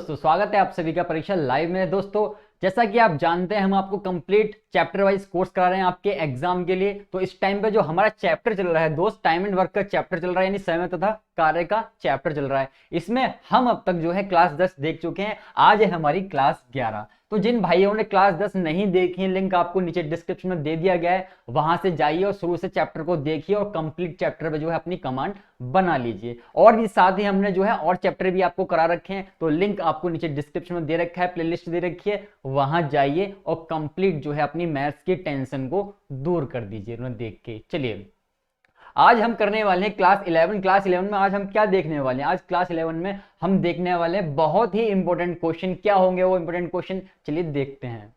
दोस्तों, स्वागत है आप सभी का परीक्षा लाइव में। दोस्तों, जैसा कि आप जानते हैं, हम आपको कंप्लीट चैप्टर वाइज कोर्स करा रहे हैं आपके एग्जाम के लिए। तो इस टाइम पे जो हमारा चैप्टर चल रहा है दोस्त, टाइम एंड वर्क का चैप्टर चल रहा है, यानी समय तथा कार्य का चैप्टर चल रहा है। इसमें हम अब तक जो है क्लास 10 देख चुके हैं। आज है हमारी क्लास 11। तो जिन भाइयों ने क्लास 10 नहीं देखी, लिंक आपको नीचे डिस्क्रिप्शन में दे दिया गया है, वहां से जाइए और शुरू से चैप्टर को देखिए और कंप्लीट चैप्टर पे जो है अपनी कमांड बना लीजिए। और भी साथ ही हमने जो है और चैप्टर भी आपको करा रखे हैं, तो लिंक आपको नीचे डिस्क्रिप्शन में दे रखा है, प्लेलिस्ट दे रखी है, वहां जाइए और कंप्लीट जो है अपनी मैथ्स की टेंशन को दूर कर दीजिए उन्हें देख के। चलिए, आज हम करने वाले हैं क्लास 11। क्लास 11 में आज हम क्या देखने वाले हैं? आज क्लास 11 में हम देखने वाले हैं बहुत ही इंपॉर्टेंट क्वेश्चन। क्या होंगे वो इंपॉर्टेंट क्वेश्चन? चलिए देखते हैं।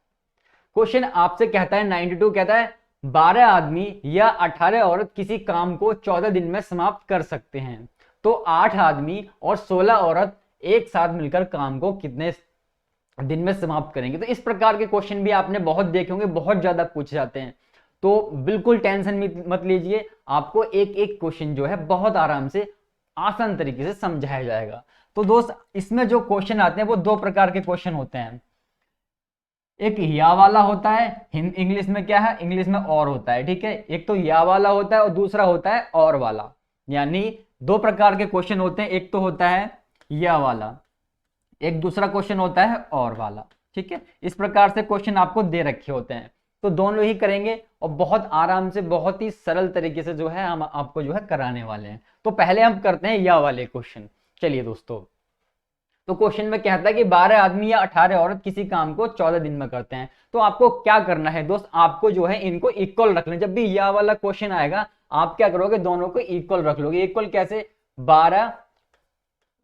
क्वेश्चन आपसे कहता है 92 कहता है 12 आदमी या 18 औरत किसी काम को 14 दिन में समाप्त कर सकते हैं, तो 8 आदमी और 16 औरत एक साथ मिलकर काम को कितने दिन में समाप्त करेंगे? तो इस प्रकार के क्वेश्चन भी आपने बहुत देखे होंगे, बहुत ज्यादा पूछे जाते हैं। तो बिल्कुल टेंशन मत लीजिए, आपको एक एक क्वेश्चन जो है बहुत आराम से आसान तरीके से समझाया जाएगा। तो दोस्त, इसमें जो क्वेश्चन आते हैं वो दो प्रकार के क्वेश्चन होते हैं। एक या वाला होता है, इंग्लिश में क्या है, इंग्लिश में और होता है, ठीक है। एक तो या वाला होता है और दूसरा होता है और वाला। यानी दो प्रकार के क्वेश्चन होते हैं, एक तो होता है या वाला, एक दूसरा क्वेश्चन होता है और वाला, ठीक है। इस प्रकार से क्वेश्चन आपको दे रखे होते हैं, तो दोनों ही करेंगे और बहुत आराम से, बहुत ही सरल तरीके से जो है हम आपको जो है कराने वाले हैं। तो पहले हम करते हैं या वाले क्वेश्चन। चलिए दोस्तों, तो क्वेश्चन में कहता है कि 12 आदमी या 18 औरत किसी काम को 14 दिन में करते हैं। तो आपको क्या करना है दोस्त, आपको जो है इनको इक्वल रख लें। जब भी या वाला क्वेश्चन आएगा, आप क्या करोगे, दोनों को इक्वल रख लोगे। इक्वल कैसे? 12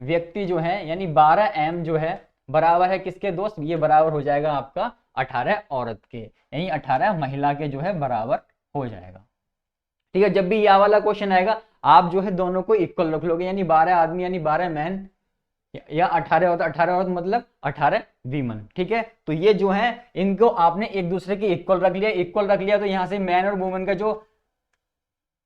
व्यक्ति जो है, यानी 12 एम जो है बराबर है किसके दोस्त? ये बराबर हो जाएगा आपका 18 औरत के, यानी 18 महिला के जो है बराबर हो जाएगा, ठीक है। जब भी या वाला क्वेश्चन आएगा, आप जो है दोनों को इक्वल रख लोगे, यानी 12 आदमी यानी 12 मैन या 18 औरत, 18 औरत मतलब 18 वीमन, ठीक है। तो ये जो है इनको आपने एक दूसरे के इक्वल रख लिया। इक्वल रख लिया तो यहां से मैन और वुमेन का जो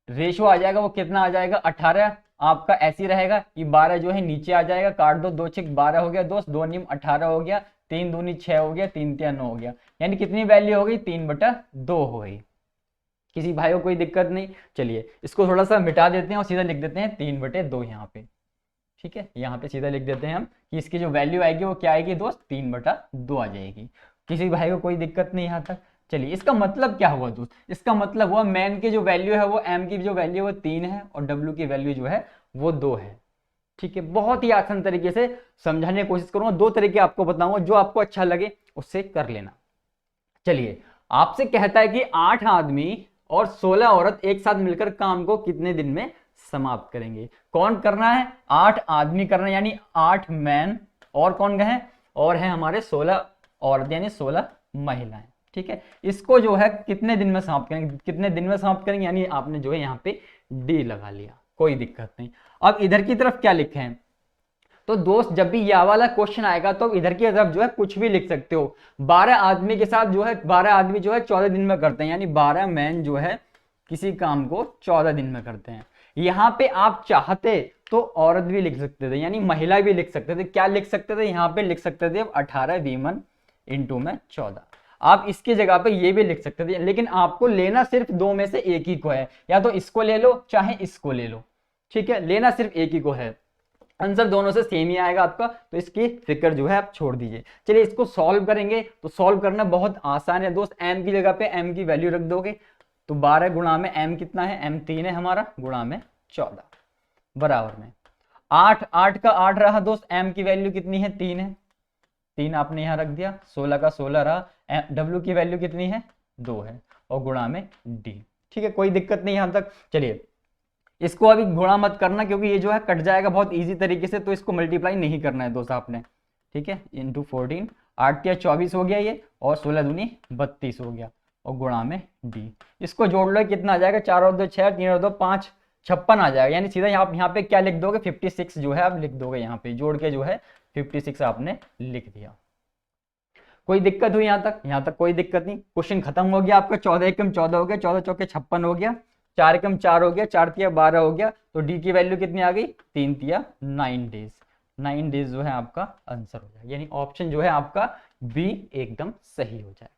रेशो आ जाएगा वो कितना आ जाएगा? 18 आपका ऐसी रहेगा। ये 12 जो है नीचे आ जाएगा, काट दो, 2 6 12 हो गया दोस्त, 2 नियम 18 हो गया, 3 दूनी 6 हो गया, 3 3 9 हो गया। यानी कितनी वैल्यू हो गई? 3/2 हो गई। किसी भाई को कोई दिक्कत नहीं? चलिए इसको थोड़ा सा मिटा देते हैं और सीधा लिख देते हैं 3/2 यहाँ पे, ठीक है। यहाँ पे सीधा लिख देते हैं हम कि इसकी जो वैल्यू आएगी वो क्या आएगी दोस्त? 3/2 आ जाएगी। किसी भाई को कोई दिक्कत नहीं यहाँ तक? चलिए, इसका मतलब क्या हुआ दोस्त? इसका मतलब हुआ मैन की जो वैल्यू है वो, एम की जो वैल्यू है वो 3 है और डब्ल्यू की वैल्यू जो है वो 2 है, ठीक है। बहुत ही आसान तरीके से समझाने की कोशिश करूंगा। 2 तरीके आपको बताऊंगा, जो आपको अच्छा लगे उससे कर लेना। चलिए, आपसे कहता है कि 8 आदमी और 16 औरत एक साथ मिलकर काम को कितने दिन में समाप्त करेंगे? कौन करना है? 8 आदमी करना है, यानी 8 मैन, और कौन है? और है हमारे 16 औरत, यानी 16 महिलाएं, ठीक है। इसको जो है कितने दिन में समाप्त करेंगे? कितने दिन में समाप्त करेंगे, यानी आपने जो है यहाँ पे डी लगा लिया, कोई दिक्कत नहीं। अब इधर की तरफ क्या लिखे हैं? तो दोस्त, जब भी या वाला क्वेश्चन आएगा तो इधर की तरफ जो है कुछ भी लिख सकते हो। 12 आदमी के साथ जो है 12 आदमी जो है 14 दिन में करते हैं, यानी 12 मैन जो है किसी काम को 14 दिन में करते हैं। यहाँ पे आप चाहते तो औरत भी लिख सकते थे, यानी महिला भी लिख सकते थे। क्या लिख सकते थे? यहाँ पे लिख सकते थे 18 वीमन इंटू में 14। आप इसकी जगह पे ये भी लिख सकते थे, लेकिन आपको लेना सिर्फ 2 में से एक ही को है। या तो इसको ले लो चाहे इसको ले लो, ठीक है। लेना सिर्फ एक ही को है, आंसर दोनों से सेम ही आएगा आपका, तो इसकी फिक्र जो है आप छोड़ दीजिए। चलिए, इसको सॉल्व करेंगे। तो सॉल्व करना बहुत आसान है दोस्त। एम की जगह पे एम की वैल्यू रख दोगे, तो 12 गुणा में एम कितना है? एम 3 है हमारा, गुणा में 14 बराबर में 8। 8 का 8 रहा दोस्त, एम की वैल्यू कितनी है? 3 है, 3 आपने यहाँ रख दिया। 16 का 16 रहा, डब्ल्यू की वैल्यू कितनी है? 2 है, और गुणा में डी, ठीक है। कोई दिक्कत नहीं यहाँ तक। चलिए, इसको अभी गुणा मत करना, क्योंकि ये जो है कट जाएगा बहुत इजी तरीके से, तो इसको मल्टीप्लाई नहीं करना है दोस्त आपने, ठीक है। इंटू 14, 8 के 24 हो गया ये, और 16 दूनी 32 हो गया, और गुणा में डी। इसको जोड़ लो, कितना आ जाएगा? 4 और 2 6, 3 और 2 5, 56 आ जाएगा। यानी सीधा यहाँ पे क्या लिख दोगे? 56 जो है आप लिख दोगे, यहाँ पे जोड़ के जो है 56 आपने लिख दिया। कोई दिक्कत हुई यहाँ तक? यहाँ तक कोई दिक्कत नहीं। क्वेश्चन खत्म हो गया आपका। 14 एकम 14 हो गया, 14 चौके 56 हो गया, 4 एकम 4 हो गया, 4 तिया 12 हो गया। तो डी की वैल्यू कितनी आ गई? 3 तिया 9 डेज, 9 डेज जो है आपका आंसर हो जाएगा, यानी ऑप्शन जो है आपका बी एकदम सही हो जाएगा।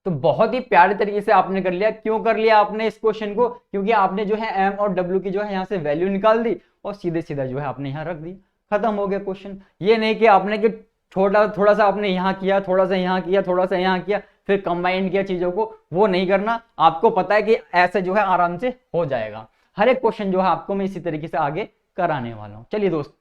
तो बहुत ही प्यारे तरीके से आपने कर लिया। क्यों कर लिया आपने इस क्वेश्चन को? क्योंकि आपने जो है एम और डब्ल्यू की जो है यहाँ से वैल्यू निकाल दी और सीधे सीधा जो है आपने यहाँ रख दी, खत्म हो गया क्वेश्चन। ये नहीं कि आपने कि थोड़ा सा आपने यहाँ किया, थोड़ा सा यहाँ किया, थोड़ा सा यहाँ किया, फिर कंबाइंड किया चीजों को, वो नहीं करना। आपको पता है कि ऐसे जो है आराम से हो जाएगा। हर एक क्वेश्चन जो है आपको मैं इसी तरीके से आगे कराने वाला हूँ। चलिए दोस्त,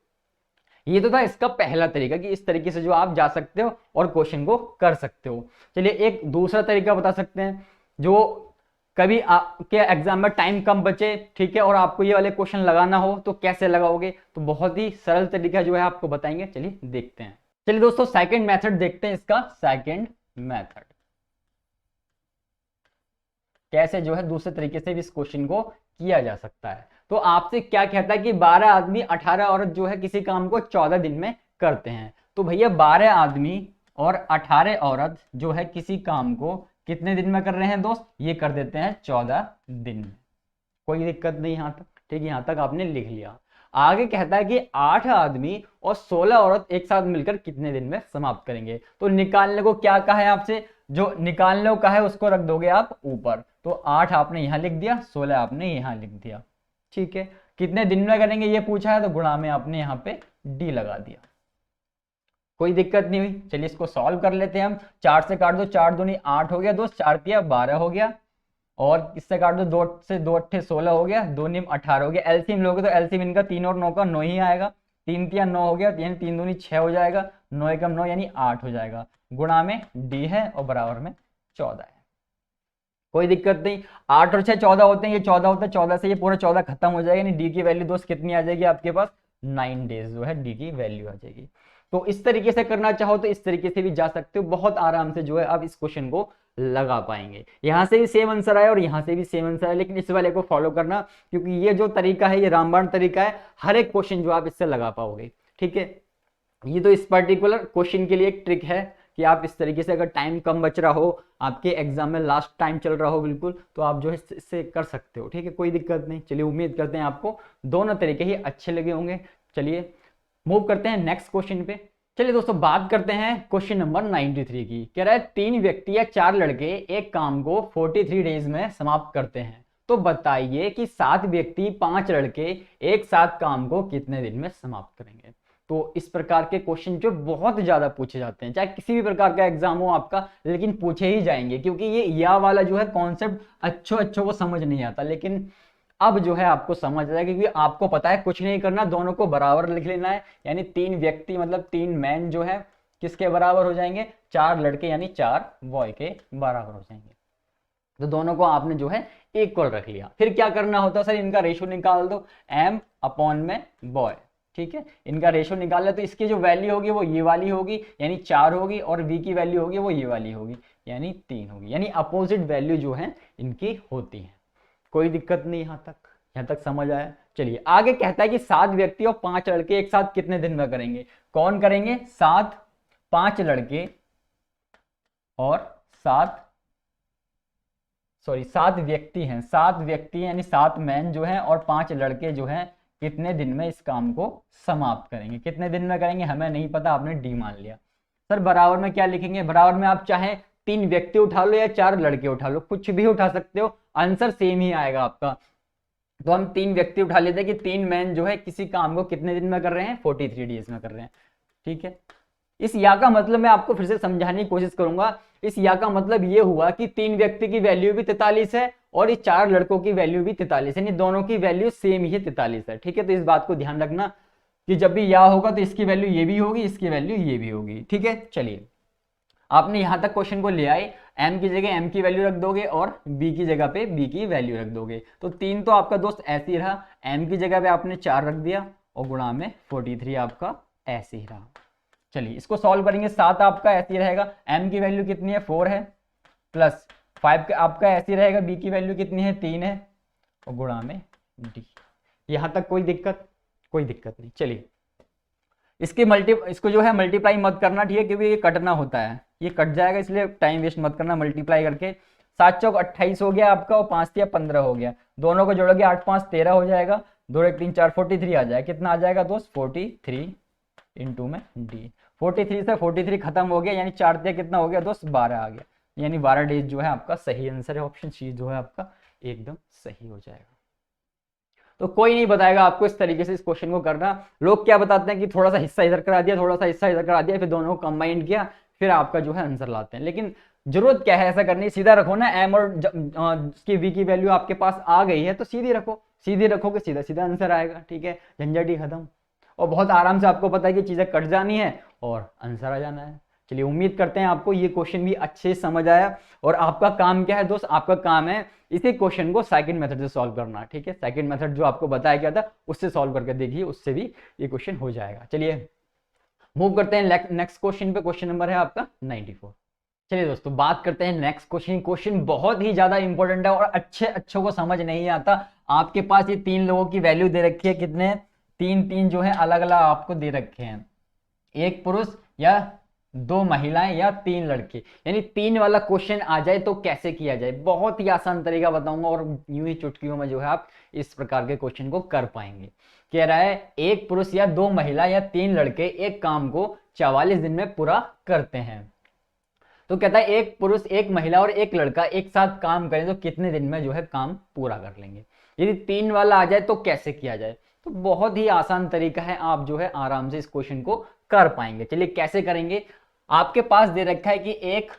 ये तो था इसका पहला तरीका कि इस तरीके से जो आप जा सकते हो और क्वेश्चन को कर सकते हो। चलिए एक दूसरा तरीका बता सकते हैं, जो कभी आपके एग्जाम में टाइम कम बचे, ठीक है, और आपको ये वाले क्वेश्चन लगाना हो तो कैसे लगाओगे? तो बहुत ही सरल तरीका जो है आपको बताएंगे। चलिए देखते हैं। चलिए दोस्तों सेकंड मेथड देखते हैं, इसका सेकंड मेथड कैसे जो है दूसरे तरीके से भी इस क्वेश्चन को किया जा सकता है। तो आपसे क्या कहता है कि 12 आदमी 18 औरत जो है किसी काम को 14 दिन में करते हैं। तो भैया 12 आदमी और 18 औरत जो है किसी काम को कितने दिन में कर रहे हैं दोस्त? ये कर देते हैं 14 दिन में। कोई दिक्कत नहीं यहां तक, ठीक है, यहां तक आपने लिख लिया। आगे कहता है कि 8 आदमी और 16 औरत एक साथ मिलकर कितने दिन में समाप्त करेंगे। तो निकालने को क्या कहा है आपसे? जो निकालने को कहा है उसको रख दोगे आप ऊपर। तो 8 आपने यहां लिख दिया, 16 आपने यहां लिख दिया, ठीक है। कितने दिन में करेंगे ये पूछा है, तो गुणा में आपने यहाँ पे डी लगा दिया, कोई दिक्कत नहीं हुई। चलिए इसको सॉल्व कर लेते हैं हम। 4 से काट दो, 4 दूनी 8 हो गया दोस्त, 4 तिया 12 हो गया, और इससे काट दो, 2 से 2 अट्ठे 16 हो गया, 2 निम 18 हो गया। एलसीएम लोगे तो एलसीएम इनका 3 और 9 का 9 ही आएगा। 3 तिया 9 हो गया, यानी 3 दूनी 6 हो जाएगा, 9 एकम 9 यानी 8 हो जाएगा। गुणा में डी है और बराबर में 14 है, कोई दिक्कत नहीं। 8 और 6 14 होते हैं, ये 14 होता है, 14 से ये पूरा 14 खत्म हो जाएगा, यानी डी की वैल्यू दोस्त कितनी आ जाएगी आपके पास? 9 डेज जो है डी की वैल्यू आ जाएगी। तो इस तरीके से करना चाहो तो इस तरीके से भी जा सकते हो, बहुत आराम से जो है आप इस क्वेश्चन को लगा पाएंगे। यहां से भी सेम आंसर आया और यहां से भी सेम आंसर है, लेकिन इस वाले को फॉलो करना, क्योंकि ये जो तरीका है ये रामबाण तरीका है, हर एक क्वेश्चन जो आप इससे लगा पाओगे, ठीक है। ये तो इस पर्टिकुलर क्वेश्चन के लिए एक ट्रिक है कि आप इस तरीके से, अगर टाइम कम बच रहा हो, आपके एग्जाम में लास्ट टाइम चल रहा हो बिल्कुल, तो आप जो है इससे कर सकते हो, ठीक है, कोई दिक्कत नहीं। चलिए उम्मीद करते हैं आपको दोनों तरीके ही अच्छे लगे होंगे। चलिए मूव करते हैं नेक्स्ट क्वेश्चन पे। चलिए दोस्तों बात करते हैं क्वेश्चन नंबर 93 की। कह रहा है 3 व्यक्ति या 4 लड़के एक काम को 43 डेज में समाप्त करते हैं। तो बताइए कि 7 व्यक्ति 5 लड़के एक साथ काम को कितने दिन में समाप्त करेंगे। तो इस प्रकार के क्वेश्चन जो बहुत ज्यादा पूछे जाते हैं, चाहे किसी भी प्रकार का एग्जाम हो आपका, लेकिन पूछे ही जाएंगे, क्योंकि ये या वाला जो है कॉन्सेप्ट अच्छों को समझ नहीं आता, लेकिन अब जो है आपको समझ आएगा, क्योंकि आपको पता है कुछ नहीं करना, दोनों को बराबर लिख लेना है। यानी 3 व्यक्ति मतलब 3 मैन जो है किसके बराबर हो जाएंगे? 4 लड़के यानी 4 बॉय के बराबर हो जाएंगे। तो दोनों को आपने जो है इक्वल रख लिया। फिर क्या करना होता है सर? इनका रेशो निकाल दो, m अपॉन में बॉय, ठीक है। इनका रेशो निकाल ले तो इसकी जो वैल्यू होगी वो ये वाली होगी, यानी 4 होगी, और v की वैल्यू होगी वो ये वाली होगी, यानी 3 होगी। यानी अपोजिट वैल्यू जो है इनकी होती है, कोई दिक्कत नहीं। यहां तक समझ आया? चलिए आगे कहता है कि 7 व्यक्ति और 5 लड़के एक साथ कितने दिन में करेंगे। कौन करेंगे? 5 लड़के और 7 व्यक्ति हैं, 7 व्यक्ति यानी 7 मैन जो हैं और 5 लड़के जो हैं कितने दिन में इस काम को समाप्त करेंगे। कितने दिन में करेंगे हमें नहीं पता, आपने डी मान लिया। सर बराबर में क्या लिखेंगे? बराबर में आप चाहे 3 व्यक्ति उठा लो या 4 लड़के उठा लो, कुछ भी उठा सकते हो, आंसर सेम ही आएगा आपका। तो हम 3 व्यक्ति उठा लेते हैं कि 3 मैन जो है किसी काम को कितने दिन में कर रहे हैं? 43 डेज में कर रहे हैं, ठीक है। इस या का मतलब मैं आपको फिर से समझाने की कोशिश करूंगा। इस या का मतलब ये हुआ कि 3 व्यक्ति की वैल्यू भी 43 है और ये 4 लड़कों की वैल्यू भी 43 है, यानी दोनों की वैल्यू सेम ही है, 43 है, ठीक है। तो इस बात को ध्यान रखना कि जब भी या होगा तो इसकी वैल्यू ये भी होगी, इसकी वैल्यू ये भी होगी, ठीक है। चलिए आपने यहां तक क्वेश्चन को ले आए, m की जगह m की वैल्यू रख दोगे और b की जगह पे b की वैल्यू रख दोगे। तो 3 तो आपका दोस्त ऐसे ही रहा, m की जगह पे आपने 4 रख दिया और गुणा में 43 आपका ऐसे ही रहा। चलिए इसको सॉल्व करेंगे। 7 आपका ऐसे ही रहेगा, m की वैल्यू कितनी है? 4 है, प्लस 5 आपका ऐसे ही रहेगा, b की वैल्यू कितनी है? 3 है, और गुणा में d। यहां तक कोई दिक्कत? कोई दिक्कत नहीं। चलिए इसको जो है मल्टीप्लाई मत करना, ठीक है, क्योंकि ये कटना होता है, ये कट जाएगा, इसलिए टाइम वेस्ट मत करना मल्टीप्लाई करके। 7 चौक 28 हो गया आपका और 5 तिया 15 हो गया, दोनों को जोड़ोगे 8 5 13 हो जाएगा, 2 1 3 4 43 आ जाएगा। कितना आ जाएगा दोस्त? 43 इंटू में डी। 43 से 43 खत्म हो गया, यानी 4 दिया कितना हो गया दोस्त? 12 आ गया। यानी 12 डेज जो है आपका सही आंसर है। ऑप्शन सी जो है आपका एकदम सही हो जाएगा। तो कोई नहीं बताएगा आपको इस तरीके से इस क्वेश्चन को करना। लोग क्या बताते हैं कि थोड़ा सा हिस्सा इधर करा दिया, थोड़ा सा हिस्सा इधर करा दिया, फिर दोनों को कंबाइन किया, फिर आपका जो है आंसर लाते हैं। लेकिन जरूरत क्या है ऐसा करने की? सीधा रखो ना, एम और की वी की वैल्यू आपके पास आ गई है तो सीधी रखो, सीधी रखोगे सीधा सीधा आंसर आएगा। ठीक है, झंझट ही खत्म, और बहुत आराम से आपको पता है कि चीजें कट जानी है और आंसर आ जाना है। चलिए, उम्मीद करते हैं आपको ये क्वेश्चन भी अच्छे से समझ आया। और आपका काम क्या है दोस्त? आपका काम है इसी क्वेश्चन को सेकंड मेथड से सॉल्व करना। ठीक है, सेकंड मेथड जो आपको बताया गया था उससे सॉल्व करके देखिए, उससे भी ये क्वेश्चन हो जाएगा। चलिए मूव करते हैं नेक्स्ट क्वेश्चन पे। क्वेश्चन नंबर है आपका 94। चलिए दोस्तों, बात करते हैं नेक्स्ट क्वेश्चन। क्वेश्चन बहुत ही ज्यादा इंपॉर्टेंट है और अच्छों को समझ नहीं आता। आपके पास ये 3 लोगों की वैल्यू दे रखी है, कितने? 3 जो है अलग अलग आपको दे रखे हैं, 1 पुरुष या 2 महिलाएं या 3 लड़के। यानी 3 वाला क्वेश्चन आ जाए तो कैसे किया जाए? बहुत ही आसान तरीका बताऊंगा और यूं ही चुटकियों में जो है आप इस प्रकार के क्वेश्चन को कर पाएंगे। कह रहा है 1 पुरुष या 2 महिला या 3 लड़के एक काम को 44 दिन में पूरा करते हैं। तो कहता है 1 पुरुष 1 महिला और 1 लड़का एक साथ काम करें तो कितने दिन में जो है काम पूरा कर लेंगे? यदि 3 वाला आ जाए तो कैसे किया जाए? तो बहुत ही आसान तरीका है, आप जो है आराम से इस क्वेश्चन को कर पाएंगे। चलिए कैसे करेंगे? आपके पास दे रखा है कि 1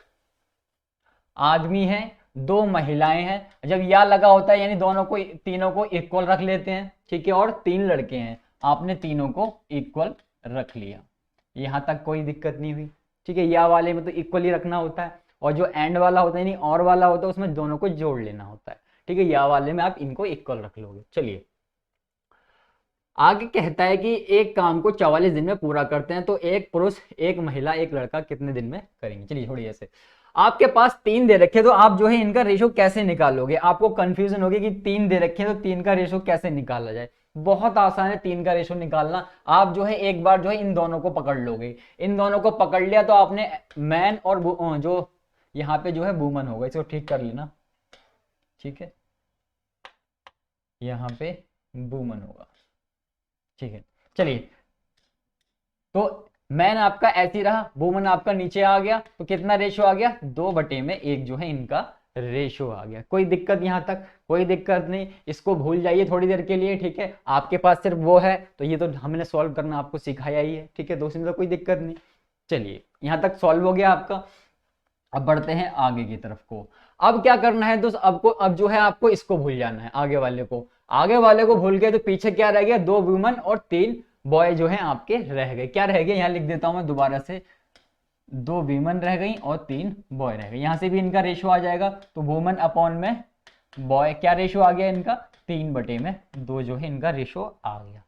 आदमी है, 2 महिलाएं हैं। जब या लगा होता है यानी दोनों को, तीनों को इक्वल रख लेते हैं। ठीक है, और 3 लड़के हैं, आपने तीनों को इक्वल रख लिया, यहां तक कोई दिक्कत नहीं हुई। ठीक है, या वाले में तो इक्वल ही रखना होता है, और जो एंड वाला होता है यानी और वाला होता है उसमें दोनों को जोड़ लेना होता है। ठीक है, या वाले में आप इनको इक्वल रख लोगे। चलिए आगे कहता है कि एक काम को 44 दिन में पूरा करते हैं तो 1 पुरुष 1 महिला 1 लड़का कितने दिन में करेंगे? चलिए थोड़ी ऐसे, आपके पास 3 दे रखे तो आप जो है इनका रेशो कैसे निकालोगे? आपको कंफ्यूजन होगी कि 3 दे रखे तो 3 का रेशो कैसे निकाला जाए। बहुत आसान है 3 का रेशो निकालना। आप जो है एक बार जो है इन दोनों को पकड़ लोगे, इन दोनों को पकड़ लिया तो आपने मैन और जो यहाँ पे जो है वुमन होगा, इसको ठीक कर लेना। ठीक है, यहाँ पे वुमन होगा। ठीक है, चलिए तो मैन आपका ऐसे ही रहा, वुमन आपका नीचे आ गया, तो कितना रेशो आ गया? 2/1 जो है इनका रेशो आ गया। कोई दिक्कत यहां तक? कोई दिक्कत नहीं, इसको भूल जाइए थोड़ी देर के लिए। ठीक है, आपके पास सिर्फ वो है तो ये तो हमने सॉल्व करना आपको सिखाया ही है। ठीक है, तो उसमें तो कोई दिक्कत नहीं। चलिए यहां तक सॉल्व हो गया आपका। अब बढ़ते हैं आगे की तरफ को। अब क्या करना है दोस्त? अब जो है आपको इसको भूल जाना है, आगे वाले को। आगे वाले को भूल गए तो पीछे क्या रह गया? 2 वुमन और 3 बॉय जो है आपके रह गए। क्या रह गए? यहां लिख देता हूं मैं दोबारा से, 2 वुमन रह गई और 3 बॉय रह गए। यहां से भी इनका रेशो आ जाएगा, तो वुमन अपॉन में बॉय, क्या रेशो आ गया इनका? 3/2 जो है इनका रेशो आ गया।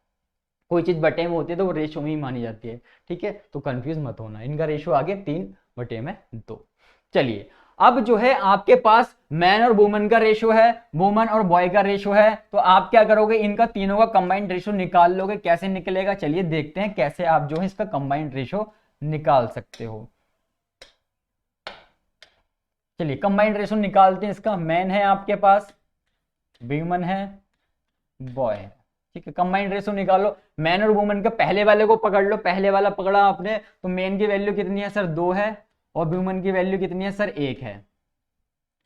कोई चीज बटे में होती है तो वो रेशो में ही मानी जाती है। ठीक है, तो कंफ्यूज मत होना, इनका रेशो आ गया 3/2। चलिए अब जो है आपके पास मैन और वुमन का रेशो है, वुमन और बॉय का रेशो है, तो आप क्या करोगे? इनका तीनों का कंबाइंड रेशो निकाल लोगे। कैसे निकलेगा? चलिए देखते हैं कैसे आप जो है इसका कंबाइंड रेशो निकाल सकते हो। चलिए कंबाइंड रेशो निकालते हैं इसका। मैन है आपके पास, वुमन है, बॉय है। ठीक है, कंबाइंड रेशो निकालो। मैन और वुमन का पहले वाले को पकड़ लो, पहले वाला पकड़ा आपने तो मैन की वैल्यू कितनी है सर? 2 है, और वुमन की वैल्यू कितनी है सर? 1 है।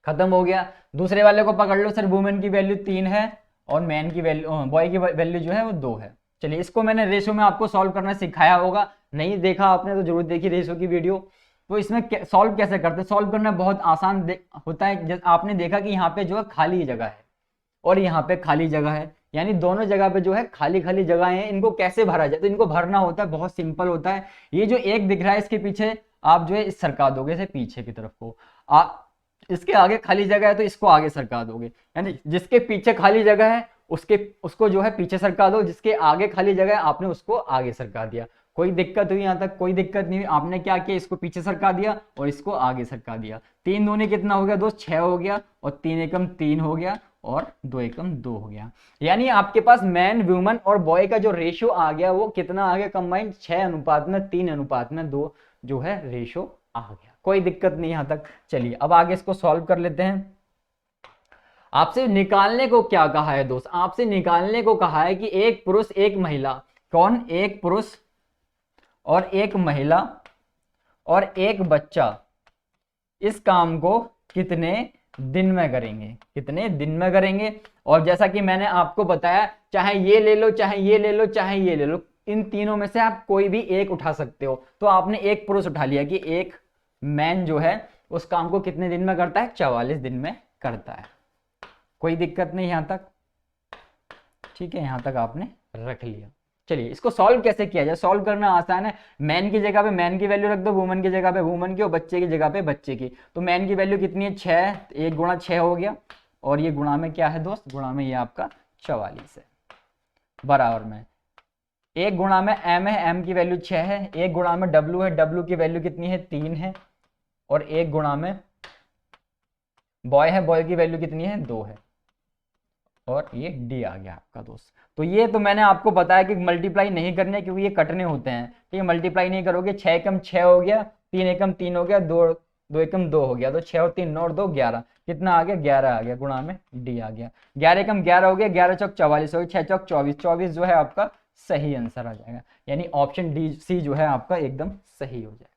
खत्म हो गया। दूसरे वाले को पकड़ लो सर, वुमन की वैल्यू 3 है और मैन की वैल्यू, बॉय की वैल्यू जो है वो 2 है। चलिए इसको मैंने रेशो में आपको सॉल्व करना सिखाया होगा, नहीं देखा आपने तो जरूर देखी रेशो की वीडियो। तो इसमें सॉल्व कैसे करते हैं? सॉल्व करना बहुत आसान होता है। आपने देखा कि यहाँ पे जो है खाली जगह है और यहाँ पे खाली जगह है, यानी दोनों जगह पे जो है खाली खाली जगह है। इनको कैसे भरा जाए? तो इनको भरना होता है, बहुत सिंपल होता है। ये जो 1 दिख रहा है इसके पीछे आप जो है इस सरका दोगे इसे पीछे की तरफ को। इसके आगे खाली जगह है तो इसको आगे सरका दोगे, यानी जिसके पीछे खाली जगह है उसको जो है पीछे सरका दो, जिसके आगे खाली जगह है आपने उसको आगे सरका दिया। कोई दिक्कत हुई? यहाँ तक कोई दिक्कत नहीं हुई। आपने क्या किया? इसको पीछे सरका दिया और इसको आगे सरका दिया। 3 दूनी कितना हो गया दोस्त? 6 हो गया, और 3 एकम 3 हो गया, और 2 एकम 2 हो गया। यानी आपके पास मैन, वुमन और बॉय का जो रेशियो आ गया वो कितना आ गया कंबाइंड? 6:3:2 जो है रेशियो आ गया। कोई दिक्कत नहीं यहाँ तक। चलिए अब आगे इसको सॉल्व कर लेते हैं। आपसे निकालने को क्या कहा है दोस्त, आपसे निकालने को कहा है कि एक पुरुष एक महिला, कौन, एक पुरुष और एक महिला और एक बच्चा इस काम को कितने दिन में करेंगे, कितने दिन में करेंगे। और जैसा कि मैंने आपको बताया, चाहे ये ले लो, चाहे ये ले लो, चाहे ये ले लो, इन तीनों में से आप कोई भी एक उठा सकते हो। तो आपने एक पुरुष उठा लिया कि एक मैन जो है उस काम को कितने दिन में करता है, 44 दिन में करता है। कोई दिक्कत नहीं यहां तक, ठीक है, यहां तक आपने रख लिया। चलिए इसको सॉल्व कैसे किया जाए, सॉल्व करना आसान है। मैन की जगह पे मैन की वैल्यू रख दो, वुमन की जगह पे वुमन की और बच्चे की जगह पे बच्चे की। तो मैन की वैल्यू कितनी है, 6, 1 गुणा 6 हो गया, और ये गुणा में क्या है दोस्त, गुणा में ये आपका 44 है, बराबर में 1 गुणा में m है, m की वैल्यू 6 है, 1 गुणा में w है, w की वैल्यू कितनी है, 3 है, और 1 गुणा में बॉय है, बॉय की वैल्यू कितनी है, 2 है, और ये d आ गया आपका दोस्त। तो ये तो मैंने आपको बताया कि मल्टीप्लाई नहीं करने, क्योंकि ये कटने होते हैं, ठीक है, मल्टीप्लाई नहीं करोगे, 6 एकम 6 हो गया, 3 एकम 3 हो गया, 2 एकम 2 हो गया, तो 6 और 3 9 और 2 11, कितना आ गया, 11 आ गया, गुणा में d आ गया, 11 एकम 11 हो गया, 11 चौक 44 हो गया, 6 चौक 24, 24 जो है आपका सही आंसर आ जाएगा, यानी ऑप्शन डी सी जो है आपका एकदम सही हो जाएगा,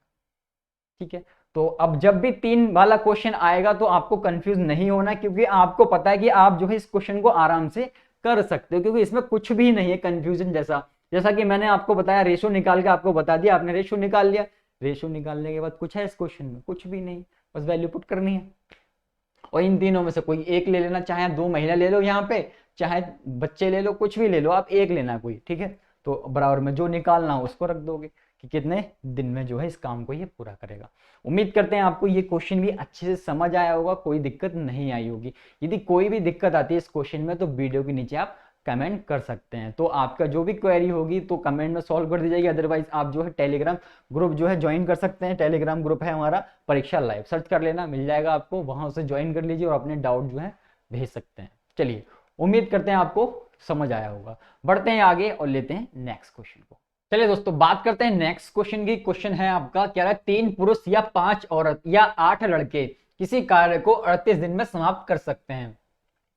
ठीक है। तो अब जब भी 3 वाला क्वेश्चन आएगा तो आपको कंफ्यूज नहीं होना, क्योंकि आपको पता है कि आप जो है इस क्वेश्चन को आराम से कर सकते हो, क्योंकि इसमें कुछ भी नहीं है कंफ्यूजन जैसा। जैसा कि मैंने आपको बताया, रेशो निकाल के आपको बता दिया, आपने रेशो निकाल लिया, रेशो निकालने के बाद कुछ है इस क्वेश्चन में, कुछ भी नहीं, बस वैल्यू पुट करनी है। और इन तीनों में से कोई एक ले लेना, चाहे 2 महिला ले लो यहाँ पे, चाहे बच्चे ले लो, कुछ भी ले लो, आप एक लेना कोई, ठीक है। तो बराबर में जो निकालना हो उसको रख दोगे कि कितने दिन में जो है इस काम को ये पूरा करेगा। उम्मीद करते हैं आपको ये क्वेश्चन भी अच्छे से समझ आया होगा, कोई दिक्कत नहीं आई होगी। यदि कोई भी दिक्कत आती है इस क्वेश्चन में तो वीडियो के नीचे आप कमेंट कर सकते हैं, तो आपका जो भी क्वेरी होगी तो कमेंट में सॉल्व कर दी जाएगी। अदरवाइज आप जो है टेलीग्राम ग्रुप जो है ज्वाइन कर सकते हैं, टेलीग्राम ग्रुप है हमारा परीक्षा लाइव, सर्च कर लेना, मिल जाएगा आपको, वहां से ज्वाइन कर लीजिए और अपने डाउट जो है भेज सकते हैं। चलिए उम्मीद करते हैं आपको समझ आया होगा। बढ़ते हैं आगे और लेते हैं नेक्स्ट क्वेश्चन को। चलिए दोस्तों बात करते हैं नेक्स्ट क्वेश्चन की। क्वेश्चन है आपका, क्या है, 3 पुरुष या 5 औरत या 8 लड़के किसी कार्य को 38 दिन में समाप्त कर सकते हैं।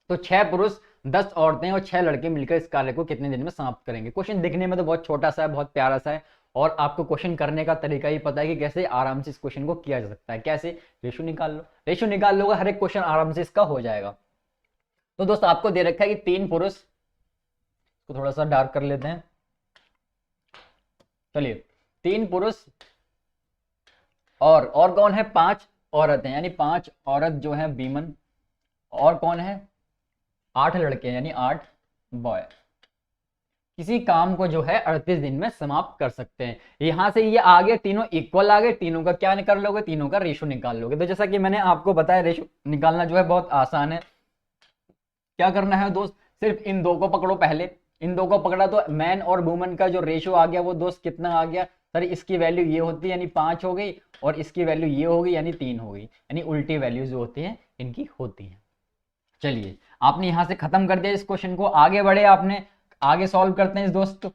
तो 6 पुरुष 10 औरतें और 6 लड़के मिलकर इस कार्य को कितने दिन में समाप्त करेंगे। क्वेश्चन दिखने में तो बहुत छोटा सा है, बहुत प्यारा सा है, और आपको क्वेश्चन करने का तरीका ही पता है कि कैसे आराम से इस क्वेश्चन को किया जा सकता है। कैसे, रेशो निकाल लो, रेशो निकाल लोगे, हर एक क्वेश्चन आराम से इसका हो जाएगा। तो दोस्त आपको दे रखा है कि 3 पुरुष, को थोड़ा सा डार्क कर लेते हैं, चलिए 3 पुरुष और कौन है, 5 औरतें, यानी 5 औरत जो है बीमन, और कौन है, 8 लड़के यानी 8 बॉय, किसी काम को जो है 38 दिन में समाप्त कर सकते हैं। यहां से ये आ गए, तीनों इक्वल आ गए, तीनों का क्या निकाल लोगे, तीनों का रेशो निकाल लोगे। तो जैसा कि मैंने आपको बताया, रेशो निकालना जो है बहुत आसान है। क्या करना है दोस्त, सिर्फ इन 2 को पकड़ो, पहले इन 2 को पकड़ा तो मैन और वुमन का जो रेशो आ गया वो दोस्त कितना आ गया, सर इसकी वैल्यू ये होती है यानी 5 हो गई, और इसकी वैल्यू ये होगी यानी 3 हो गई, यानी उल्टी वैल्यू जो होती है इनकी होती है। चलिए आपने यहां से खत्म कर दिया इस क्वेश्चन को, आगे बढ़े, आपने आगे सॉल्व करते हैं इस दोस्त।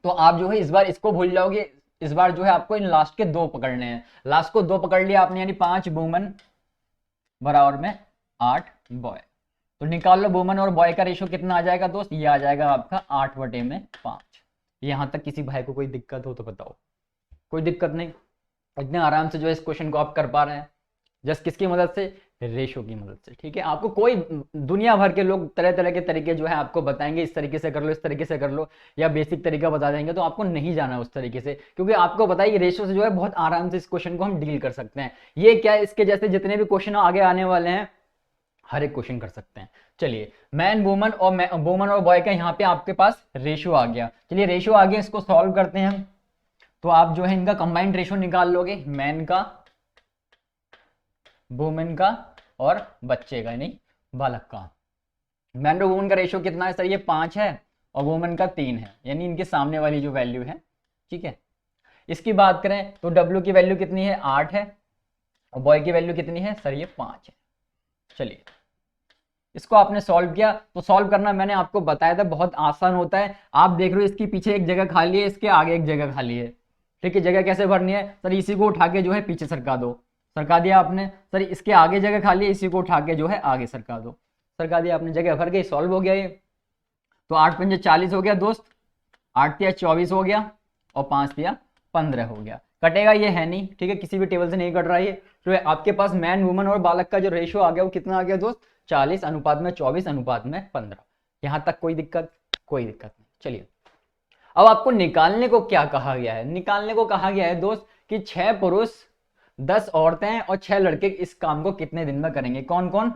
तो आप जो है इस बार इसको भूल जाओगे, इस बार जो है आपको इन लास्ट के 2 पकड़ने हैं। लास्ट को 2 पकड़ लिया आपने, यानी 5 वुमन बराबर में 8 बॉय। तो निकाल लो वुमन और बॉय का रेशो कितना आ जाएगा दोस्त, ये आ जाएगा आपका 8/5। यहां तक किसी भाई को कोई दिक्कत हो तो बताओ। कोई दिक्कत नहीं, इतने आराम से जो है इस क्वेश्चन को आप कर पा रहे हैं, जस्ट किसकी मदद से, रेशो की मदद से, ठीक है। आपको कोई दुनिया भर के लोग तरह तरह के तरीके जो है आपको बताएंगे, इस तरीके से कर लो, इस तरीके से कर लो, या बेसिक तरीका बता देंगे, तो आपको नहीं जाना उस तरीके से, क्योंकि आपको पता है कि रेशो से जो है बहुत आराम से इस क्वेश्चन को हम डील कर सकते हैं। ये क्या है, इसके जैसे जितने भी क्वेश्चन आगे आने वाले हैं हर एक क्वेश्चन कर सकते हैं। चलिए मैन वुमन और बॉय का यहाँ पे आपके पास रेशो आ गया। चलिए रेशो आ गया, इसको सॉल्व करते हैं हम। तो आप जो है इनका कंबाइंड रेशो निकाल लोगे, मैन का, वुमेन का और बच्चे का यानी बालक का। मैन और वुमेन का रेशो कितना है सर, ये 5 है, और वुमेन का 3 है, यानी इनके सामने वाली जो वैल्यू है, ठीक है। इसकी बात करें तो W की वैल्यू कितनी है, 8 है, और बॉय की वैल्यू कितनी है सर, ये 5 है। चलिए इसको आपने सॉल्व किया, तो सॉल्व करना मैंने आपको बताया था बहुत आसान होता है। आप देख रहे हो इसके पीछे एक जगह खाली है, इसके आगे एक जगह खाली है, ठीक है। जगह कैसे भरनी है सर, इसी को उठा के जो है पीछे सरका दो, सरका दिया आपने। सर इसके आगे जगह खाली है, इसी को उठा के जो है आगे सरका दो, सरका दिया आपने, जगह भर गई, सॉल्व हो गया ये। तो 8 पंजे 40 हो गया दोस्त, 8 तिया 24 हो गया और 5 तिया 15 हो गया। कटेगा ये है नहीं, ठीक है, किसी भी टेबल से नहीं कट रहा है ये। तो आपके पास मैन वुमन और बालक का जो रेशियो आ गया वो कितना आ गया दोस्त, 40 अनुपात में 24 अनुपात में 15। यहां तक कोई दिक्कत? कोई दिक्कत नहीं। चलिए अब आपको निकालने को क्या कहा गया है, निकालने को कहा गया है दोस्त कि 6 पुरुष 10 औरतें और 6 लड़के इस काम को कितने दिन में करेंगे। कौन कौन?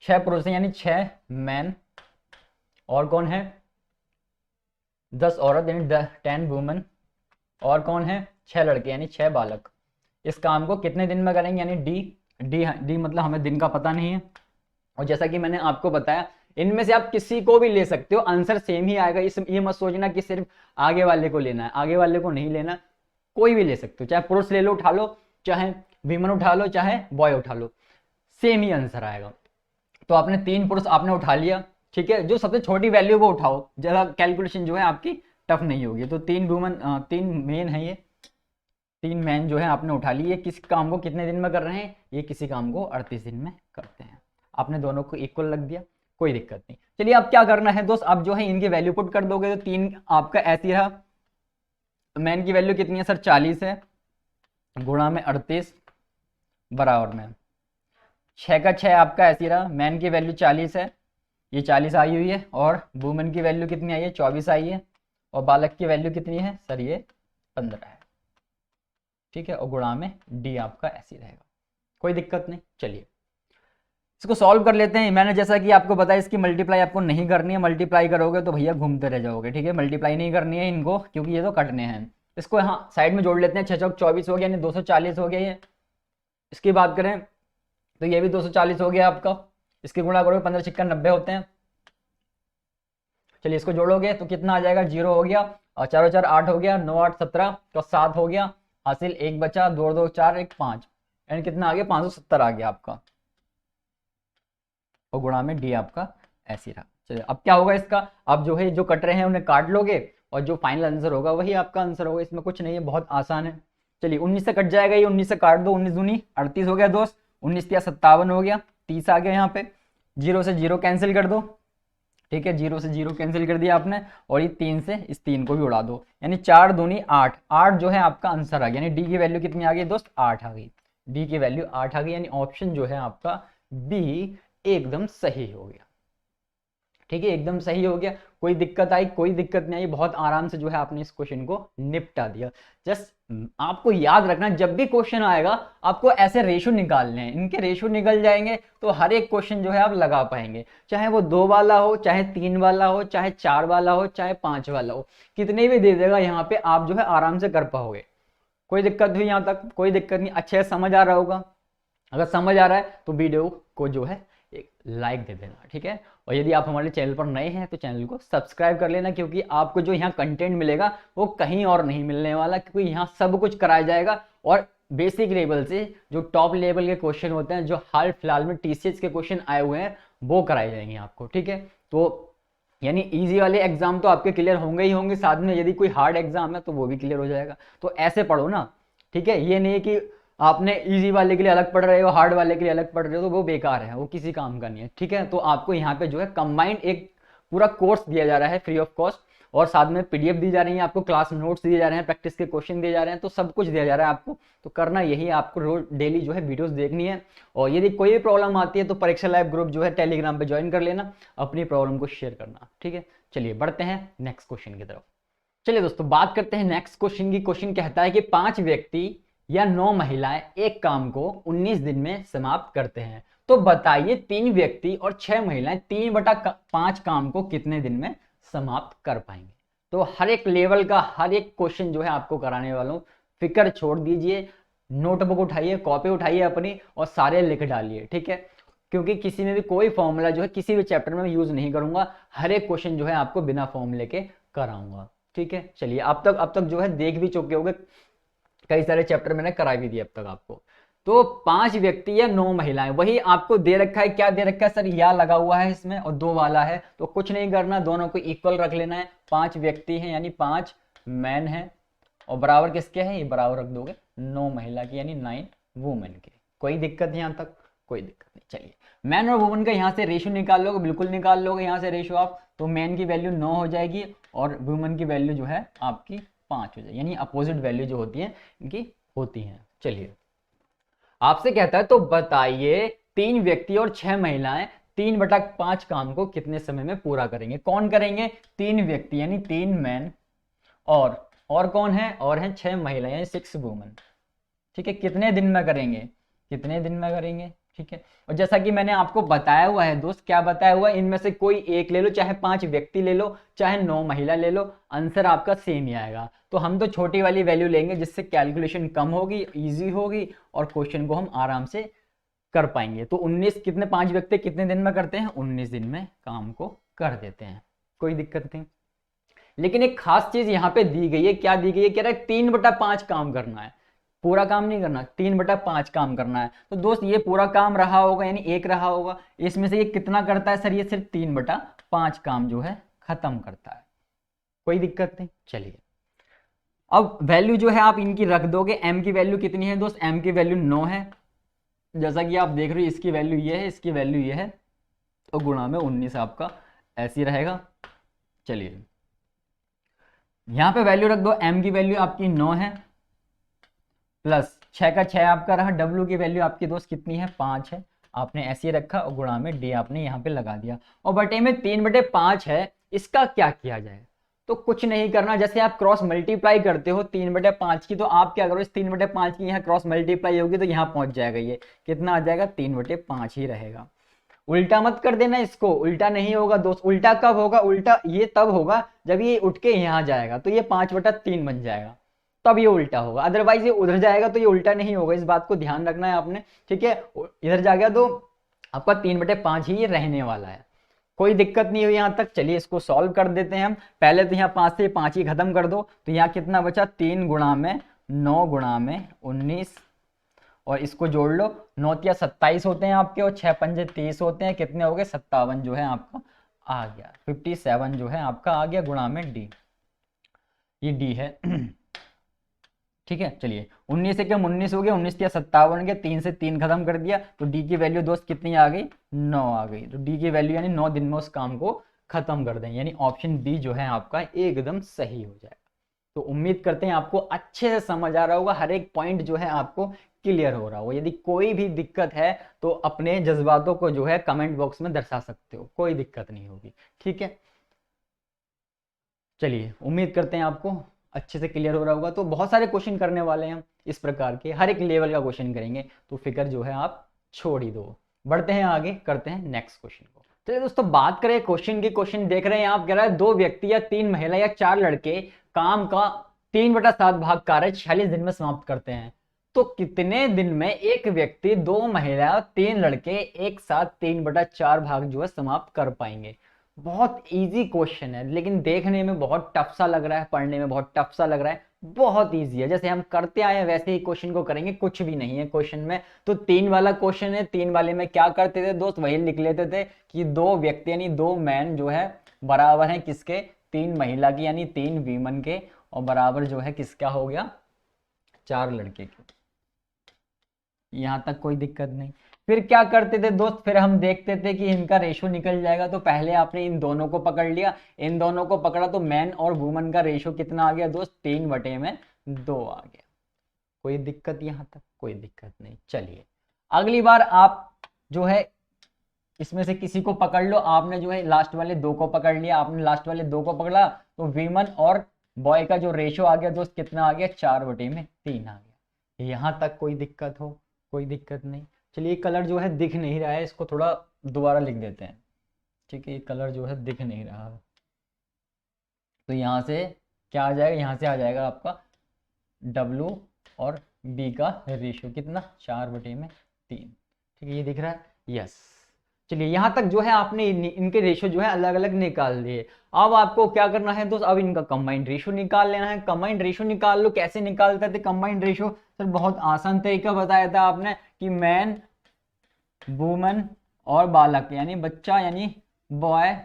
6 पुरुष यानी 6 मैन, और कौन है 10 औरत यानी 10 वुमेन, और कौन है 6 लड़के यानी 6 बालक। इस काम को कितने दिन में करेंगे, यानी डी मतलब हमें दिन का पता नहीं है। और जैसा कि मैंने आपको बताया इनमें से आप किसी को भी ले सकते हो, आंसर सेम ही आएगा। ये मत सोचना कि सिर्फ आगे वाले को लेना है, आगे वाले को नहीं लेना, कोई भी ले सकते हो, चाहे पुरुष ले लो उठा लो, चाहे विमन उठा लो, चाहे बॉय उठा लो, सेम ही आंसर आएगा। तो आपने 3 पुरुष आपने उठा लिया, ठीक है, जो सबसे छोटी वैल्यू को उठाओ, ज्यादा कैलकुलेशन जो है आपकी टफ नहीं होगी। तो 3 वुमन 3 मेन है, ये 3 मैन जो है आपने उठा लिए। ये किस काम को कितने दिन में कर रहे हैं, ये किसी काम को 38 दिन में करते हैं। आपने दोनों को इक्वल रख दिया, कोई दिक्कत नहीं। चलिए अब क्या करना है दोस्त, आप जो है इनकी वैल्यू पुट कर दोगे तो 3 आपका ऐसी रहा। मैन की वैल्यू कितनी है सर, 40 है, गुणा में 38 बराबर में 6 का 6 आपका ऐसी रहा। मैन की वैल्यू 40 है, ये 40 आई हुई है, और वुमेन की वैल्यू कितनी आई है, 24 आई है, और बालक की वैल्यू कितनी है सर, ये 15 है, ठीक है, और गुणा में डी आपका ऐसी रहेगा, कोई दिक्कत नहीं। चलिए इसको सॉल्व कर लेते हैं। मैंने जैसा कि आपको बताया इसकी मल्टीप्लाई आपको नहीं करनी है, मल्टीप्लाई करोगे तो भैया घूमते रह जाओगे, ठीक है, मल्टीप्लाई नहीं करनी है इनको, क्योंकि ये तो कटने हैं। इसको यहाँ साइड में जोड़ लेते हैं, 6 चौक 24 हो गया, यानी 240 हो गया ये। इसकी बात करें तो ये भी 240 हो गया आपका, इसके गुणा करोगे 15 छिक्का 90 होते हैं। चलिए इसको जोड़ोगे तो कितना आ जाएगा, 0 हो गया, और 4 4 8 हो गया, 9 8 17 तो 7 हो गया, हासिल 1 बचा, 2 2 4 1 5, यानी कितना आ गया 570 आ गया आपका, और गुणा में डी आपका ऐसी रहा। चलिए अब क्या होगा इसका, अब जो है जो कट रहे हैं उन्हें काट लोगे और जो फाइनल आंसर होगा वही आपका आंसर होगा, इसमें कुछ नहीं है, बहुत आसान है। चलिए 19 से कट जाएगा, ये 19 से काट दो, 19 दूनी 38 हो गया दोस्त, 19 या 57 हो गया, 30 आ गया यहाँ पे, 0 से 0 कैंसिल कर दो, ठीक है, 0 से 0 कैंसिल कर दिया आपने, और ये 3 से इस 3 को भी उड़ा दो, यानी 4 दूनी 8, 8 जो है आपका आंसर आ गया, यानी डी की वैल्यू कितनी आ गई दोस्त, 8 आ गई, डी की वैल्यू 8 आ गई, यानी ऑप्शन जो है आपका बी एकदम सही हो गया, ठीक है, एकदम सही हो गया। कोई दिक्कत आई, कोई दिक्कत नहीं आई, बहुत आराम से जो है आपने इस क्वेश्चन को निपटा दिया। जस्ट आपको याद रखना जब भी क्वेश्चन आएगा आपको ऐसे रेशो निकालने हैं, इनके रेशो निकल जाएंगे तो हर एक क्वेश्चन जो है आप लगा पाएंगे, चाहे वो 2 वाला हो, चाहे 3 वाला हो, चाहे 4 वाला हो, चाहे 5 वाला हो, कितने भी दे देगा यहाँ पे आप जो है आराम से कर पाओगे। कोई दिक्कत हुई यहाँ तक? कोई दिक्कत नहीं, अच्छे से समझ आ रहा होगा। अगर समझ आ रहा है तो वीडियो को जो है एक लाइक दे देना, ठीक है, और यदि आप हमारे चैनल पर नए हैं तो चैनल को सब्सक्राइब कर लेना, क्योंकि आपको जो यहाँ कंटेंट मिलेगा वो कहीं और नहीं मिलने वाला, क्योंकि यहाँ सब कुछ कराया जाएगा, और बेसिक लेवल से जो टॉप लेवल के क्वेश्चन होते हैं, जो हाल फिलहाल में टीसीएस के क्वेश्चन आए हुए हैं वो कराए जाएंगे आपको, ठीक है। तो यानी इजी वाले एग्जाम तो आपके क्लियर होंगे ही होंगे, साथ में यदि कोई हार्ड एग्जाम है तो वो भी क्लियर हो जाएगा। तो ऐसे पढ़ो ना, ठीक है, ये नहीं कि आपने इजी वाले के लिए अलग पढ़ रहे हो, हार्ड वाले के लिए अलग पढ़ रहे हो, तो वो बेकार है, वो किसी काम का नहीं है, ठीक है। तो आपको यहाँ पे जो है कंबाइंड एक पूरा कोर्स दिया जा रहा है फ्री ऑफ कॉस्ट, और साथ में पीडीएफ दी जा रही है आपको, क्लास नोट्स दिए जा रहे हैं, प्रैक्टिस के क्वेश्चन दिए जा रहे हैं, तो सब कुछ दिया जा रहा है आपको। तो करना यही है, आपको रोज डेली जो है वीडियोस देखनी है, और यदि कोई भी प्रॉब्लम आती है तो परीक्षा लाइव ग्रुप जो है टेलीग्राम पे ज्वाइन कर लेना, अपनी प्रॉब्लम को शेयर करना, ठीक है। चलिए बढ़ते हैं नेक्स्ट क्वेश्चन की तरफ। चलिए दोस्तों बात करते हैं नेक्स्ट क्वेश्चन की। क्वेश्चन कहता है कि 5 व्यक्ति या 9 महिलाएं एक काम को 19 दिन में समाप्त करते हैं, तो बताइए 3 व्यक्ति और 6 महिलाएं 3/5 काम को कितने दिन में समाप्त कर पाएंगे। तो हर एक लेवल का हर एक क्वेश्चन जो है आपको कराने वाला हूं, फिक्र छोड़ दीजिए, नोटबुक उठाइए, कॉपी उठाइए अपनी और सारे लिख डालिए, ठीक है, क्योंकि किसी में भी कोई फॉर्मूला जो है किसी भी चैप्टर में यूज नहीं करूंगा, हर एक क्वेश्चन जो है आपको बिना फॉर्मूले के कराऊंगा, ठीक है। चलिए अब तक जो है देख भी चुके होंगे, कई सारे चैप्टर मैंने करा भी दिए अब तक आपको। तो 5 व्यक्ति या 9 महिलाएं, वही आपको दे रखा है, क्या दे रखा है सर, या लगा हुआ है इसमें और 2 वाला है, तो कुछ नहीं करना, दोनों को इक्वल रख लेना है। 5 व्यक्ति हैं यानी 5 मैन हैं, और बराबर किसके हैं, ये बराबर रख दोगे 9 महिला की यानी 9 वुमेन के। कोई दिक्कत यहां तक? कोई दिक्कत नहीं। चलिए मैन और वुमन का यहाँ से रेशो निकाल लोगे, बिल्कुल निकाल लोगे यहाँ से रेशो आप, तो मैन की वैल्यू 9 हो जाएगी और वुमन की वैल्यू जो है आपकी 5 हो जाएगी, यानी अपोजिट वैल्यू जो होती है इनकी होती है। चलिए आपसे कहता है तो बताइए 3 व्यक्ति और 6 महिलाएं 3/5 काम को कितने समय में पूरा करेंगे। कौन करेंगे? 3 व्यक्ति यानी 3 मैन और कौन है? और हैं 6 महिलाएं यानी 6 वुमन। ठीक है, कितने दिन में करेंगे? कितने दिन में करेंगे? ठीक है, और जैसा कि मैंने आपको बताया हुआ है दोस्त, क्या बताया हुआ है, इनमें से कोई एक ले लो, चाहे 5 व्यक्ति ले लो, चाहे 9 महिला ले लो, आंसर आपका सेम ही आएगा। तो हम तो छोटी वाली वैल्यू लेंगे जिससे कैलकुलेशन कम होगी, इजी होगी और क्वेश्चन को हम आराम से कर पाएंगे। तो 19 कितने 5 व्यक्ति कितने दिन में करते हैं? 19 दिन में काम को कर देते हैं, कोई दिक्कत नहीं। लेकिन एक खास चीज यहाँ पे दी गई है, क्या दी गई है? कह रहा है 3/5 काम करना है, पूरा काम नहीं करना, 3/5 काम करना है। तो दोस्त ये पूरा काम रहा होगा यानी 1 रहा होगा, इसमें से ये कितना करता है? सर ये सिर्फ 3/5 काम जो है खत्म करता है, कोई दिक्कत नहीं। चलिए अब वैल्यू जो है आप इनकी रख दोगे। m की वैल्यू कितनी है दोस्त? m की वैल्यू 9 है, जैसा कि आप देख रहे हो, इसकी वैल्यू ये है, इसकी वैल्यू ये है, तो गुणा में 19 आपका ऐसे ही रहेगा। चलिए यहां पे वैल्यू रख दो, m की वैल्यू आपकी 9 है प्लस 6 का 6 आपका रहा, w की वैल्यू आपकी दोस्त कितनी है? 5 है, आपने ऐसे ही रखा और गुणा में d आपने यहाँ पे लगा दिया, और बटे में 3/5 है। इसका क्या किया जाए? तो कुछ नहीं करना, जैसे आप क्रॉस मल्टीप्लाई करते हो 3/5 की, तो आप क्या करो, इस 3/5 की यहाँ क्रॉस मल्टीप्लाई होगी तो यहाँ पहुंच जाएगा, ये कितना आ जाएगा? 3/5 ही रहेगा। उल्टा मत कर देना इसको, उल्टा नहीं होगा दोस्त। उल्टा कब होगा? उल्टा ये तब होगा जब ये उठ के यहाँ जाएगा, तो ये 5/3 बन जाएगा, तब ये उल्टा होगा। अदरवाइज ये उधर जाएगा तो ये उल्टा नहीं होगा, इस बात को ध्यान रखना है आपने। ठीक है, इधर जा गया तो आपका 3/5 ही ये रहने वाला है, कोई दिक्कत नहीं हुई यहाँ तक। चलिए इसको सॉल्व कर देते हैं हम। पहले तो यहाँ 5 से 5 ही खत्म कर दो, तो यहाँ कितना बचा? 3 गुणा में 9 गुणा में 19, और इसको जोड़ लो, 9 या 27 होते हैं आपके, और 6 पंजे 30 होते हैं, कितने हो गए? 57 जो है आपका आ गया, 57 जो है आपका आ गया, गुणा में डी, ये डी है। ठीक है, चलिए 19 से कम 19 हो गया, 19 या 57 गया, 3 से 3 खत्म कर दिया, तो डी की वैल्यू दोस्त कितनी आ गई? 9 आ गई। तो डी की वैल्यू यानी 9 दिन में उस काम को खत्म कर दें, यानी ऑप्शन बी जो है आपका एकदम सही हो जाएगा। तो उम्मीद करते हैं आपको अच्छे से समझ आ रहा होगा, हर एक पॉइंट जो है आपको क्लियर हो रहा होगा। यदि कोई भी दिक्कत है तो अपने जज्बातों को जो है कमेंट बॉक्स में दर्शा सकते हो, कोई दिक्कत नहीं होगी। ठीक है, चलिए उम्मीद करते हैं आपको अच्छे से क्लियर हो रहा होगा। तो बहुत सारे क्वेश्चन करने वाले हैं हम इस प्रकार के, हर एक लेवल का क्वेश्चन करेंगे, तो फिक्र जो है आप छोड़ ही दो। बढ़ते हैं आगे, करते हैं नेक्स्ट क्वेश्चन को। चलिए दोस्तों बात करें क्वेश्चन की। क्वेश्चन देख रहे हैं आप, कह रहा है 2 व्यक्ति या 3 महिला या 4 लड़के काम का 3/7 भाग कार्य 46 दिन में समाप्त करते हैं, तो कितने दिन में एक व्यक्ति, 2 महिला और 3 लड़के एक साथ 3/4 भाग जो है समाप्त कर पाएंगे? बहुत इजी क्वेश्चन है, लेकिन देखने में बहुत टफ सा लग रहा है, पढ़ने में बहुत टफ सा लग रहा है। बहुत इजी है, जैसे हम करते आए हैं वैसे ही क्वेश्चन को करेंगे, कुछ भी नहीं है क्वेश्चन में। तो 3 वाला क्वेश्चन है, 3 वाले में क्या करते थे दोस्त? वही लिख लेते थे कि 2 व्यक्ति यानी 2 मैन जो है बराबर है किसके? 3 महिला की, यानी 3 वीमन के, और बराबर जो है किसका हो गया? 4 लड़के के। यहां तक कोई दिक्कत नहीं। फिर क्या करते थे दोस्त? फिर हम देखते थे कि इनका रेशो निकल जाएगा, तो पहले आपने इन दोनों को पकड़ लिया, इन दोनों को पकड़ा, तो मैन और वुमन का रेशो कितना आ गया दोस्त? 3/2 आ गया। कोई दिक्कत यहाँ तक? कोई दिक्कत नहीं। चलिए अगली बार आप जो है इसमें से किसी को पकड़ लो। आपने जो है लास्ट वाले 2 को पकड़ लिया, आपने लास्ट वाले 2 को पकड़ा, तो वीमन और बॉय का जो रेशो आ गया दोस्त कितना आ गया? 4/3 आ गया। यहाँ तक कोई दिक्कत हो? कोई दिक्कत नहीं। चलिए कलर जो है दिख नहीं रहा है, इसको थोड़ा दोबारा लिख देते हैं। ठीक है, ये कलर जो है दिख नहीं रहा, तो यहाँ से क्या आ जाएगा? यहाँ से आ जाएगा आपका W और B का रेशियो कितना? 4/3। ठीक है, ये दिख रहा है? यस। चलिए यहाँ तक जो है आपने इनके रेशियो जो है अलग अलग निकाल लिए। अब आपको क्या करना है दोस्त? अब इनका कंबाइंड रेशियो निकाल लेना है। कंबाइंड रेशियो निकाल लो। कैसे निकालते थे कंबाइंड रेशियो? सर बहुत आसान तरीका बताया था आपने कि मैन, वुमन और बालक यानी बच्चा यानी बॉय,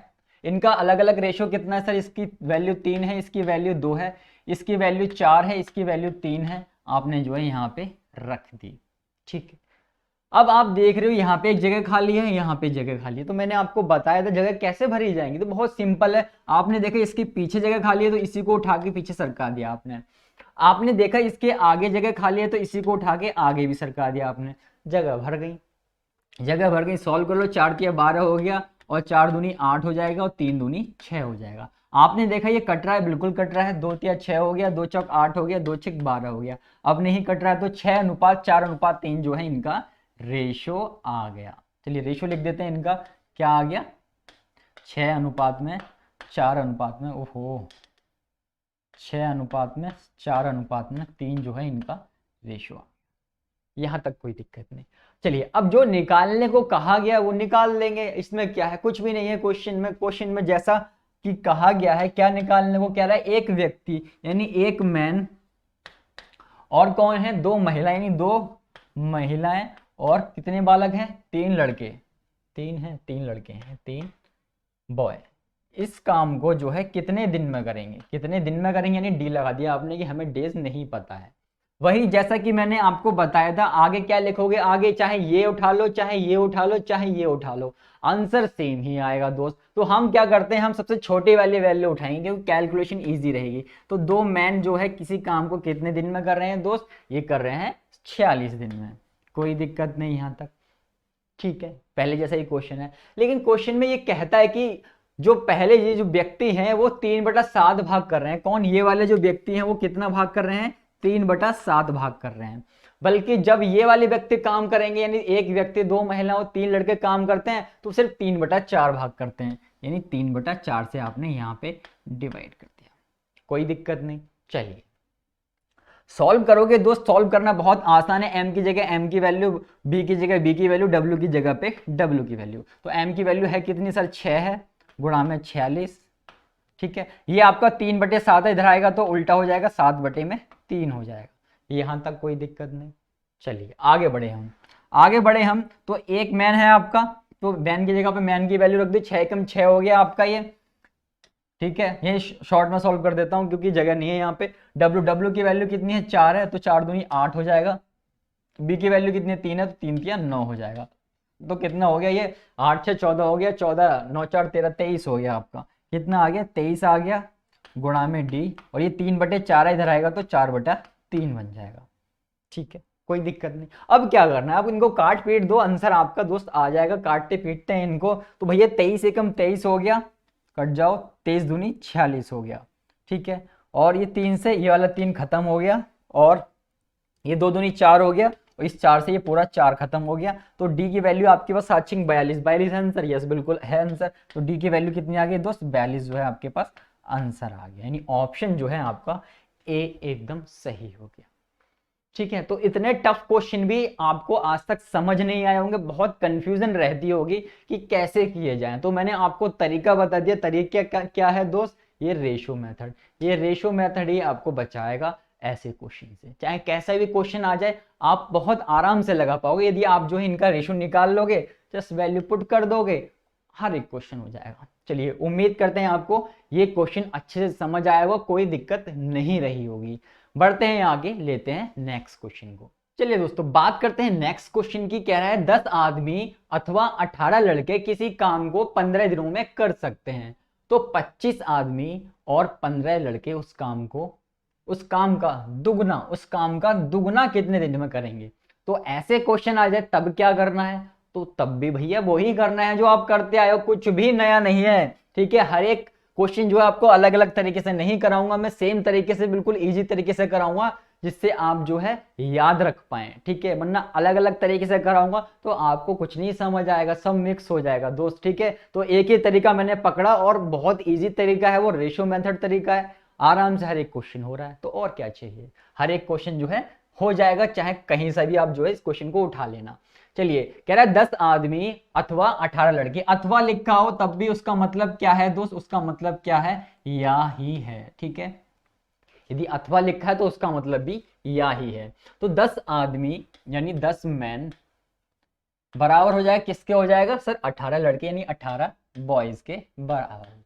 इनका अलग अलग रेशियो कितना है? सर इसकी वैल्यू 3 है, इसकी वैल्यू 2 है, इसकी वैल्यू 4 है, इसकी वैल्यू 3 है। आपने जो है यहाँ पे रख दी। ठीक है, अब आप देख रहे हो यहाँ पे एक जगह खाली है, यहाँ पे जगह खाली है, तो मैंने आपको बताया था जगह कैसे भरी जाएंगी। तो बहुत सिंपल है, आपने देखा इसके पीछे जगह खाली है तो इसी को उठा के पीछे सरका दिया आपने। आपने देखा इसके आगे जगह खाली है तो इसी को उठा के आगे भी सरका दिया आपने, जगह भर गई। जगह भर गई, सॉल्व कर लो, 4 तिया 12 हो गया, और 4 दूनी 8 हो जाएगा, और 3 दूनी 6 हो जाएगा। आपने देखा ये कट रहा है, बिल्कुल कट रहा है, 2 तिया 6 हो गया, 2 चौक 8 हो गया, 2 छक 12 हो गया। अब नहीं कट रहा है तो 6:4:3 जो है इनका रेशो आ गया। चलिए रेशो लिख देते हैं इनका, क्या आ गया, 6:4:3। ओहो, 6:4:3 जो है इनका रेशो। यहां तक कोई दिक्कत नहीं। चलिए अब जो निकालने को कहा गया वो निकाल लेंगे। इसमें क्या है, कुछ भी नहीं है क्वेश्चन में जैसा कि कहा गया है। क्या निकालने को कह रहा है, एक व्यक्ति यानी एक मैन, और कौन है, 2 महिला, यानी 2 महिलाएं और कितने बालक हैं, 3 लड़के, 3 लड़के हैं, 3 बॉय। इस काम को जो है कितने दिन में करेंगे, कितने दिन में करेंगे, यानी डी लगा दिया आपने कि हमें डेज नहीं पता है। वही जैसा कि मैंने आपको बताया था, आगे क्या लिखोगे, आगे चाहे ये उठा लो, चाहे ये उठा लो, चाहे ये उठा लो, आंसर सेम ही आएगा दोस्त। तो हम क्या करते हैं, हम सबसे छोटे वाले वैल्यू उठाएंगे क्योंकि कैलकुलेशन इजी रहेगी। तो 2 मैन जो है किसी काम को कितने दिन में कर रहे हैं दोस्त, ये कर रहे हैं 46 दिन में। कोई दिक्कत नहीं यहां तक, ठीक है, पहले जैसा ही क्वेश्चन है। लेकिन क्वेश्चन में ये कहता है कि जो पहले ये जो व्यक्ति हैं वो 3/7 भाग कर रहे हैं। कौन, ये वाले जो व्यक्ति हैं वो कितना भाग कर रहे हैं, 3/7 भाग कर रहे हैं। बल्कि जब ये वाले व्यक्ति काम करेंगे, यानी एक व्यक्ति, 2 महिला और 3 लड़के काम करते हैं, तो सिर्फ 3/4 भाग करते हैं, यानी 3/4 से आपने यहाँ पे डिवाइड कर दिया। कोई दिक्कत नहीं। चलिए सॉल्व करोगे दोस्त, सॉल्व करना बहुत आसान है। m की जगह m की वैल्यू, b की जगह b की वैल्यू, w की जगह पे w की वैल्यू। तो m की वैल्यू है कितनी सर, 6 है, गुणा में 46, ठीक है। ये आपका 3/7 है, इधर आएगा तो उल्टा हो जाएगा, 7/3 हो जाएगा। यहां तक कोई दिक्कत नहीं। चलिए आगे बढ़े हम तो एक मैन है आपका, तो मैन की जगह पे मैन की वैल्यू रख दी, 6 कम 6 हो गया आपका ये, ठीक है। ये शॉर्ट में सॉल्व कर देता हूं क्योंकि जगह नहीं है यहाँ पे। w की वैल्यू कितनी है, 4 है, तो 4 दूनी 8 हो जाएगा। b की वैल्यू कितनी है, 3 है, तो 3 तिया 9 हो जाएगा। तो कितना हो गया ये, 8 6 14 हो गया, 14 9 4 13 23 हो गया आपका। कितना आ गया, 23 आ गया, गुणा में d, और ये 3/4 इधर आएगा तो 4/3 बन जाएगा, ठीक है। कोई दिक्कत नहीं। अब क्या करना है, अब इनको काट पीट दो, आंसर आपका दोस्त आ जाएगा। काटते पीटते हैं इनको, तो भैया 23 एकम 23 हो गया, कट जाओ, 23 दूनी 46 हो गया, ठीक है। और ये 3 से ये वाला 3 खत्म हो गया, और ये 2 दूनी 4 हो गया, और इस 4 से ये पूरा 4 खत्म हो गया। तो डी की वैल्यू आपके पास 42 है आंसर, यस बिल्कुल है आंसर। तो डी की वैल्यू कितनी आ गई दोस्त, 42 जो है आपके पास आंसर आ गया, यानी ऑप्शन जो है आपका ए एकदम सही हो गया, ठीक है। तो इतने टफ क्वेश्चन भी आपको आज तक समझ नहीं आए होंगे, बहुत कंफ्यूजन रहती होगी कि कैसे किए जाएं। तो मैंने आपको तरीका बता दिया। तरीका क्या है दोस्त, ये रेशो मेथड। ये रेशो मेथड ही आपको बचाएगा ऐसे क्वेश्चन से। चाहे कैसा भी क्वेश्चन आ जाए, आप बहुत आराम से लगा पाओगे यदि आप जो है इनका रेशो निकाल लोगे, जस्ट वैल्यू पुट कर दोगे, हर एक क्वेश्चन हो जाएगा। चलिए उम्मीद करते हैं आपको ये क्वेश्चन अच्छे से समझ आया होगा, कोई दिक्कत नहीं रही होगी। बढ़ते हैं आगे, लेते हैं नेक्स्ट क्वेश्चन को। चलिए दोस्तों बात करते हैं नेक्स्ट क्वेश्चन की। कह रहा है 10 आदमी अथवा 18 लड़के किसी काम को 15 दिनों में कर सकते हैं, तो 25 आदमी और 15 लड़के उस काम का दुगना कितने दिन में करेंगे। तो ऐसे क्वेश्चन आ जाए तब क्या करना है, तो तब भी भैया वही करना है जो आप करते आए हो, कुछ भी नया नहीं है, ठीक है। हर एक क्वेश्चन जो है आपको अलग अलग तरीके से नहीं कराऊंगा मैं, सेम तरीके से बिल्कुल इजी तरीके से कराऊंगा, जिससे आप जो है याद रख पाए, ठीक है। वरना अलग अलग तरीके से कराऊंगा तो आपको कुछ नहीं समझ आएगा, सब मिक्स हो जाएगा दोस्त, ठीक है। तो एक ही तरीका मैंने पकड़ा और बहुत इजी तरीका है, वो रेशो मेथड तरीका है। आराम से हर एक क्वेश्चन हो रहा है, तो और क्या चाहिए। हर एक क्वेश्चन जो है हो जाएगा, चाहे कहीं से भी आप जो है इस क्वेश्चन को उठा लेना। चलिए कह रहा है 10 आदमी अथवा 18 लड़के, अथवा लिखा हो तब भी उसका मतलब क्या है दोस्त, उसका मतलब क्या है, या ही है, ठीक है। यदि अथवा लिखा है तो उसका मतलब भी या ही है। तो 10 आदमी यानी 10 मैन बराबर हो जाएगा, किसके हो जाएगा सर, 18 लड़के यानी 18 बॉयज के बराबर हो जाएगा।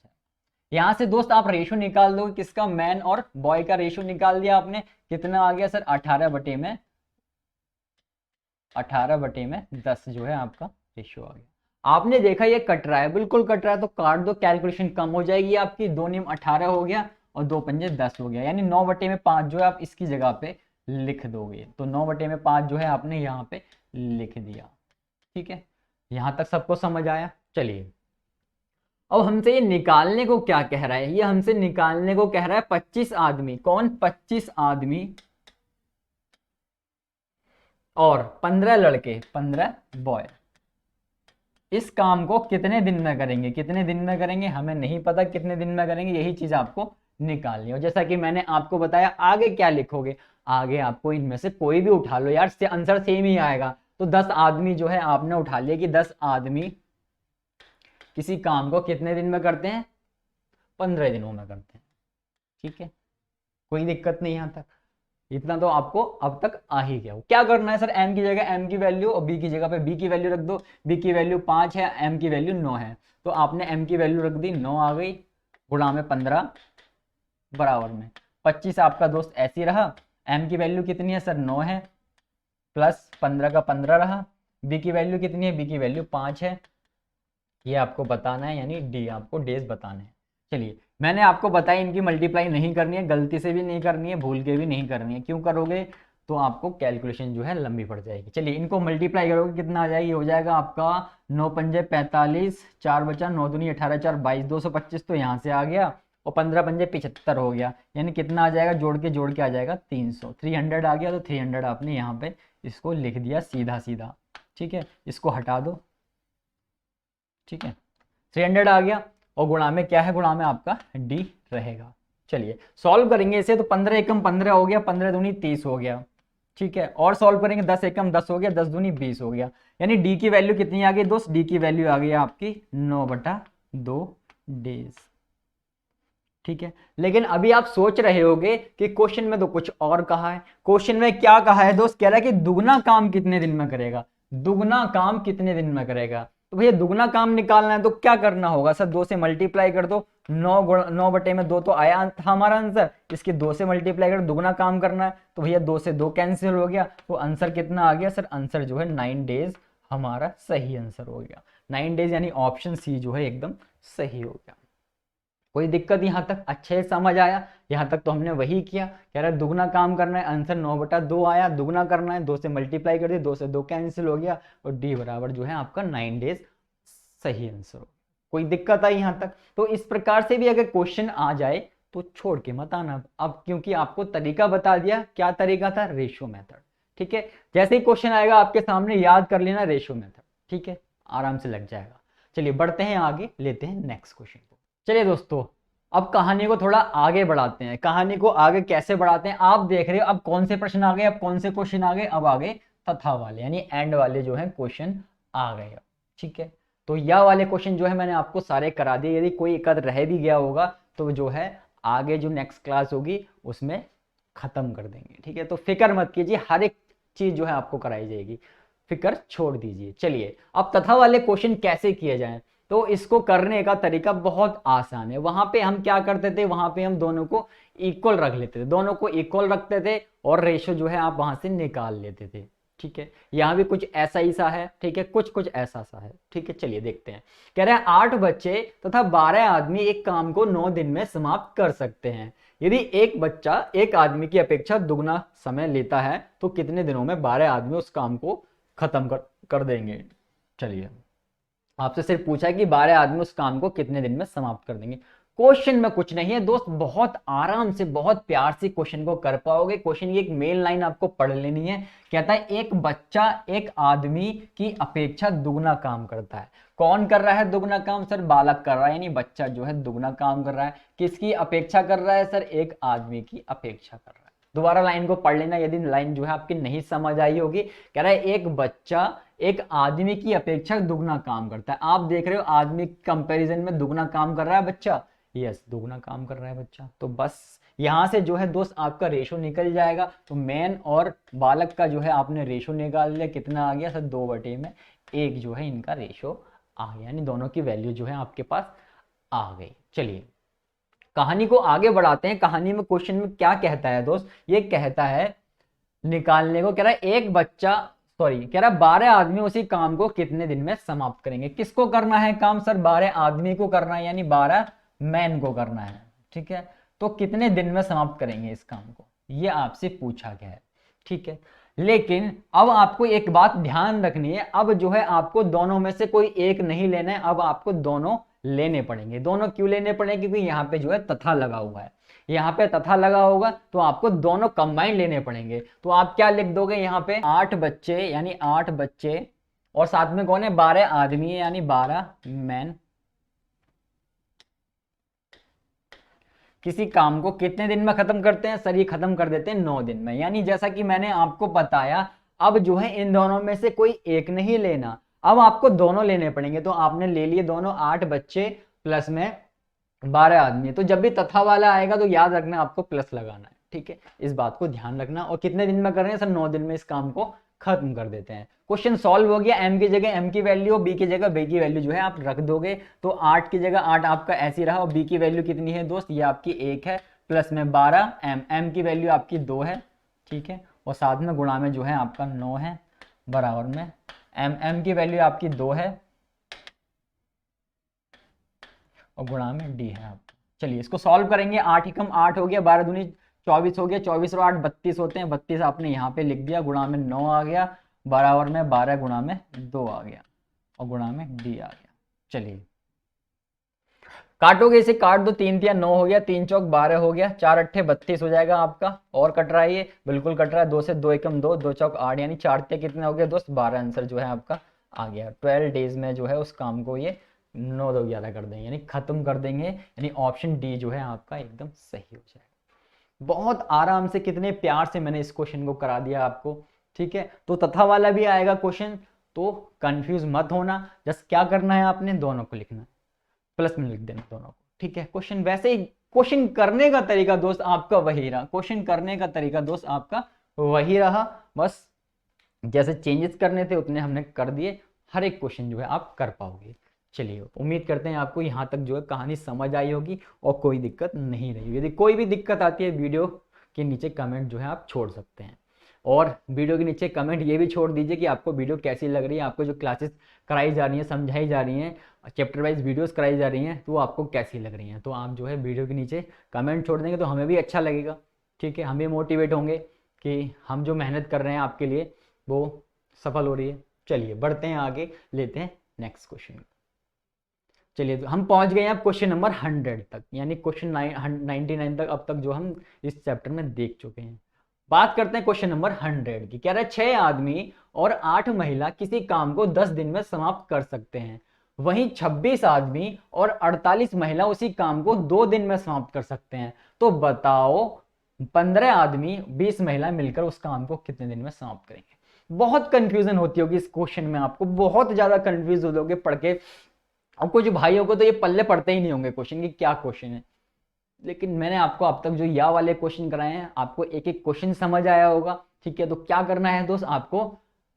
यहां से दोस्त आप रेशो निकाल दो, किसका, मैन और बॉय का रेशो निकाल दिया आपने, कितना आ गया सर, 18 बटे में 18/10 जो है आपका रेशियो आ गया। आपने देखा ये कट रहा है, बिल्कुल कट रहा है, तो काट दो, कैलकुलेशन कम हो जाएगी आपकी। 2 नीम 18 हो गया और 2 पंजे 10 हो गया, यानी 9/5 जो है आप इसकी जगह पे लिख दोगे। तो 9/5 जो है आपने यहाँ पे लिख दिया। ठीक है, यहाँ तक सबको समझ आया। चलिए, अब हमसे ये निकालने को क्या कह रहा है, ये हमसे निकालने को कह रहा है 25 आदमी। कौन? 25 आदमी और 15 लड़के, 15 बॉय इस काम को कितने दिन में करेंगे। कितने दिन में करेंगे हमें नहीं पता, कितने दिन में करेंगे, यही चीज आपको निकालनी है। और जैसा कि मैंने आपको बताया, आगे क्या लिखोगे, आगे आपको इनमें से कोई भी उठा लो यार, से आंसर सेम ही आएगा। तो 10 आदमी जो है आपने उठा लिया कि 10 आदमी किसी काम को कितने दिन में करते हैं, 15 दिनों में करते हैं। ठीक है, कोई दिक्कत नहीं यहाँ तक, इतना तो आपको अब तक आ ही गया। क्या करना है सर, m की जगह m की वैल्यू और b की जगह पे b की वैल्यू रख दो। b की वैल्यू 5 है, m की वैल्यू 9 है, तो आपने m की वैल्यू रख दी, 9 आ गई, गुणा में 15 बराबर में 25 आपका दोस्त ऐसे ही रहा। m की वैल्यू कितनी है सर, 9 है, प्लस 15 का 15 रहा। b की वैल्यू कितनी है, b की वैल्यू 5 है, ये आपको बताना है, यानी d आपको डेज बताने हैं। चलिए, मैंने आपको बताया इनकी मल्टीप्लाई नहीं करनी है, गलती से भी नहीं करनी है, भूल के भी नहीं करनी है। क्यों करोगे, तो आपको कैलकुलेशन जो है लंबी पड़ जाएगी। चलिए, इनको मल्टीप्लाई करोगे कितना आ जाएगी, हो जाएगा आपका 9 पंजे 45, 4 बचा, 9 दूनी 18, 4 22, 225 तो यहाँ से आ गया, और 15 पंजे 75 हो गया, यानी कितना आ जाएगा, जोड़ के आ जाएगा 300। 300 आ गया, तो 300 आपने यहाँ पे इसको लिख दिया सीधा सीधा। ठीक है, इसको हटा दो। ठीक है, 300 आ गया, और गुणा में क्या है, गुणा में आपका d रहेगा। चलिए, सॉल्व करेंगे इसे, तो 15 एकम 15 हो गया, 15 दूनी 30 हो गया। ठीक है, और सॉल्व करेंगे, 10 एकम 10 हो गया, 10 दूनी 20 हो गया, यानी d की वैल्यू कितनी आ गई दोस्त, d की वैल्यू आ गई आपकी 9/2 डेज। ठीक है, लेकिन अभी आप सोच रहे होगे कि क्वेश्चन में तो कुछ और कहा है। क्वेश्चन में क्या कहा है दोस्त, कह रहा है कि दुगना काम कितने दिन में करेगा, दुगना काम कितने दिन में करेगा। तो भैया दुगना काम निकालना है तो क्या करना होगा सर, 2 से मल्टीप्लाई कर दो, 9/2 तो आया था हमारा आंसर, इसके 2 से मल्टीप्लाई कर, दुगना काम करना है, तो भैया 2 से 2 कैंसिल हो गया, तो आंसर कितना आ गया सर, आंसर जो है 9 डेज हमारा सही आंसर हो गया। 9 डेज यानी ऑप्शन सी जो है एकदम सही हो गया। कोई दिक्कत यहाँ तक, अच्छे से समझ आया, यहाँ तक तो हमने वही किया। कह रहा है दुगना काम करना है, आंसर 9/2 आया, दुगना करना है, 2 से मल्टीप्लाई कर दिया, 2 से 2 कैंसिल हो गया, और डी बराबर जो है आपका 9 डेज सही आंसर हो। कोई दिक्कत आई यहाँ तक? तो इस प्रकार से भी अगर क्वेश्चन आ जाए तो छोड़ के मत आना अब, क्योंकि आपको तरीका बता दिया। क्या तरीका था, रेशियो मेथड। ठीक है, जैसे ही क्वेश्चन आएगा आपके सामने याद कर लेना रेशियो मेथड। ठीक है, आराम से लग जाएगा। चलिए बढ़ते हैं आगे, लेते हैं नेक्स्ट क्वेश्चन को। चलिए दोस्तों, अब कहानी को थोड़ा आगे बढ़ाते हैं। कहानी को आगे कैसे बढ़ाते हैं, आप देख रहे हो अब कौन से प्रश्न आ गए, अब कौन से क्वेश्चन आ गए, अब आ गए तथा वाले, यानी एंड वाले जो है क्वेश्चन आ गए। ठीक है, तो यह वाले क्वेश्चन जो है मैंने आपको सारे करा दिए, यदि कोई एक आध रह भी गया होगा तो जो है आगे जो नेक्स्ट क्लास होगी उसमें खत्म कर देंगे। ठीक है, तो फिक्र मत कीजिए, हर एक चीज जो है आपको कराई जाएगी, फिक्र छोड़ दीजिए। चलिए, अब तथा वाले क्वेश्चन कैसे किए जाएं, तो इसको करने का तरीका बहुत आसान है। वहां पे हम क्या करते थे, वहां पे हम दोनों को इक्वल रख लेते थे, दोनों को इक्वल रखते थे, और रेशो जो है आप वहां से निकाल लेते थे। ठीक है, यहाँ भी कुछ ऐसा ही सा है। ठीक है, कुछ ऐसा सा है। ठीक है, चलिए देखते हैं। कह रहे हैं 8 बच्चे तथा 12 आदमी एक काम को 9 दिन में समाप्त कर सकते हैं। यदि एक बच्चा एक आदमी की अपेक्षा दुगना समय लेता है तो कितने दिनों में 12 आदमी उस काम को खत्म कर देंगे। चलिए, आपसे सिर्फ पूछा है कि 12 आदमी उस काम को कितने दिन में समाप्त कर देंगे। क्वेश्चन में कुछ नहीं है दोस्त, बहुत आराम से बहुत प्यार से क्वेश्चन को कर पाओगे। क्वेश्चन की एक मेन लाइन आपको पढ़ लेनी है। कहता है एक बच्चा एक आदमी की अपेक्षा दुगना काम करता है। कौन कर रहा है दुगना काम, सर बालक कर रहा है, यानी बच्चा जो है दुगना काम कर रहा है। किसकी अपेक्षा कर रहा है सर, एक आदमी की अपेक्षा कर रहा है। दोबारा लाइन को पढ़ लेना यदि लाइन जो है आपकी नहीं समझ आई होगी। कह रहा है एक बच्चा एक आदमी की अपेक्षा दुगना काम करता है। आप देख रहे हो आदमी कंपैरिजन में दुगना काम कर रहा है बच्चा, यस दुगना काम कर रहा है बच्चा। तो बस यहां से जो है दोस्त आपका रेशो निकल जाएगा। तो मैन और बालक का जो है आपने रेशो निकाल लिया, कितना आ गया सर 2/1 जो है इनका रेशो आ गया, यानी दोनों की वैल्यू जो है आपके पास आ गई। चलिए कहानी को आगे बढ़ाते हैं। कहानी में क्वेश्चन में क्या कहता है दोस्त, ये कहता है निकालने को, कह रहा है एक बच्चा सॉरी, कह रहा 12 आदमी उसी काम को कितने दिन में समाप्त करेंगे। किसको करना है काम सर? 12 आदमी को करना है, यानी 12 मैन को करना है। ठीक है, तो कितने दिन में समाप्त करेंगे इस काम को, ये आपसे पूछा गया है। ठीक है, लेकिन अब आपको एक बात ध्यान रखनी है, अब जो है आपको दोनों में से कोई एक नहीं लेना है, अब आपको दोनों लेने पड़ेंगे। दोनों क्यों लेने पड़ेंगे? क्योंकि यहाँ पे जो है तथा लगा हुआ है, यहाँ पे तथा लगा होगा तो आपको दोनों कंबाइन लेने पड़ेंगे। तो आप क्या लिख दोगे यहाँ पे? 8 बच्चे, यानी 8 बच्चे, और साथ में कौन है? 12 आदमी है, यानी 12 मैन किसी काम को कितने दिन में खत्म करते हैं? सर ये खत्म कर देते हैं 9 दिन में। यानी जैसा कि मैंने आपको बताया, अब जो है इन दोनों में से कोई एक नहीं लेना, अब आपको दोनों लेने पड़ेंगे। तो आपने ले लिए दोनों, 8 बच्चे प्लस में 12 आदमी। तो जब भी तथा वाला आएगा तो याद रखना आपको प्लस लगाना है। ठीक है, इस बात को ध्यान रखना। और कितने दिन में कर रहे हैं सर? 9 दिन में इस काम को खत्म कर देते हैं। क्वेश्चन सॉल्व हो गया। एम की जगह एम की वैल्यू, बी की जगह बी की वैल्यू जो है आप रख दोगे। तो 8 की जगह 8 आपका ऐसी रहा, और बी की वैल्यू कितनी है दोस्त? ये आपकी 1 है, प्लस में 12 एम की वैल्यू आपकी 2 है। ठीक है, और साथ में गुणा में जो है आपका 9 है, बराबर में एम की वैल्यू आपकी 2 है और गुणा में डी है आपका। चलिए इसको सॉल्व करेंगे। 8 ही कम 8 हो गया, 12 दूनी 24 हो गया, 24 और 8 32 होते हैं। 32 आपने यहाँ पे लिख दिया, गुणा में 9 आ गया, बराबर में 12 गुणा में 2 आ गया और गुणा में डी आ गया। चलिए काटोगे, इसे काट दो, 3 तिया 9 हो गया, 3 चौक 12 हो गया, 4 अट्ठे 32 हो जाएगा आपका। और कट रहा है ये? बिल्कुल कट रहा है। 2 से 2 एकम 2, 2 चौक 8, यानी 4 तिया कितने हो गए दोस्त? 12। आंसर जो है आपका आ गया। 12 डेज में जो है उस काम को ये 9 2 11 कर देंगे, यानी खत्म कर देंगे। यानी ऑप्शन डी जो है आपका एकदम सही हो जाएगा। बहुत आराम से, कितने प्यार से मैंने इस क्वेश्चन को करा दिया आपको। ठीक है, तो तथा वाला भी आएगा क्वेश्चन, तो कंफ्यूज मत होना। जस्ट क्या करना है आपने? दोनों को लिखना, प्लस में लिख देना दोनों को। ठीक है, क्वेश्चन वैसे ही, क्वेश्चन करने का तरीका दोस्त आपका वही रहा। क्वेश्चन करने का तरीका दोस्त आपका वही रहा, बस जैसे चेंजेस करने थे उतने हमने कर दिए। हर एक क्वेश्चन जो है आप कर पाओगे। चलिए उम्मीद करते हैं आपको यहाँ तक जो है कहानी समझ आई होगी और कोई दिक्कत नहीं रही होगी। यदि कोई भी दिक्कत आती है, वीडियो के नीचे कमेंट जो है आप छोड़ सकते हैं। और वीडियो के नीचे कमेंट ये भी छोड़ दीजिए कि आपको वीडियो कैसी लग रही है, आपको जो क्लासेस कराई जा रही हैं, समझाई जा रही हैं, चैप्टर वाइज वीडियोस कराई जा रही हैं, तो आपको कैसी लग रही हैं। तो आप जो है वीडियो के नीचे कमेंट छोड़ देंगे तो हमें भी अच्छा लगेगा। ठीक है, हम भी मोटिवेट होंगे कि हम जो मेहनत कर रहे हैं आपके लिए वो सफल हो रही है। चलिए बढ़ते हैं आगे, लेते हैं नेक्स्ट क्वेश्चन। चलिए तो हम पहुंच गए हैं अब क्वेश्चन नंबर 100 तक, यानी क्वेश्चन 99 तक अब तक जो हम इस चैप्टर में देख चुके हैं। बात करते हैं क्वेश्चन नंबर 100 की। कह रहा है 6 आदमी और 8 महिला किसी काम को 10 दिन में समाप्त कर सकते हैं, वहीं 26 आदमी और 48 महिला उसी काम को 2 दिन में समाप्त कर सकते हैं। तो बताओ 15 आदमी 20 महिला मिलकर उस काम को कितने दिन में समाप्त करेंगे। बहुत कंफ्यूजन होती होगी इस क्वेश्चन में, आपको बहुत ज्यादा कंफ्यूज हो जाओगे पढ़ के। अब कुछ भाइयों को तो ये पल्ले पड़ते ही नहीं होंगे क्वेश्चन की क्या क्वेश्चन है, लेकिन मैंने आपको अब तक जो या वाले क्वेश्चन कराए हैं, आपको एक एक क्वेश्चन समझ आया होगा। ठीक है, तो क्या करना है दोस्त, आपको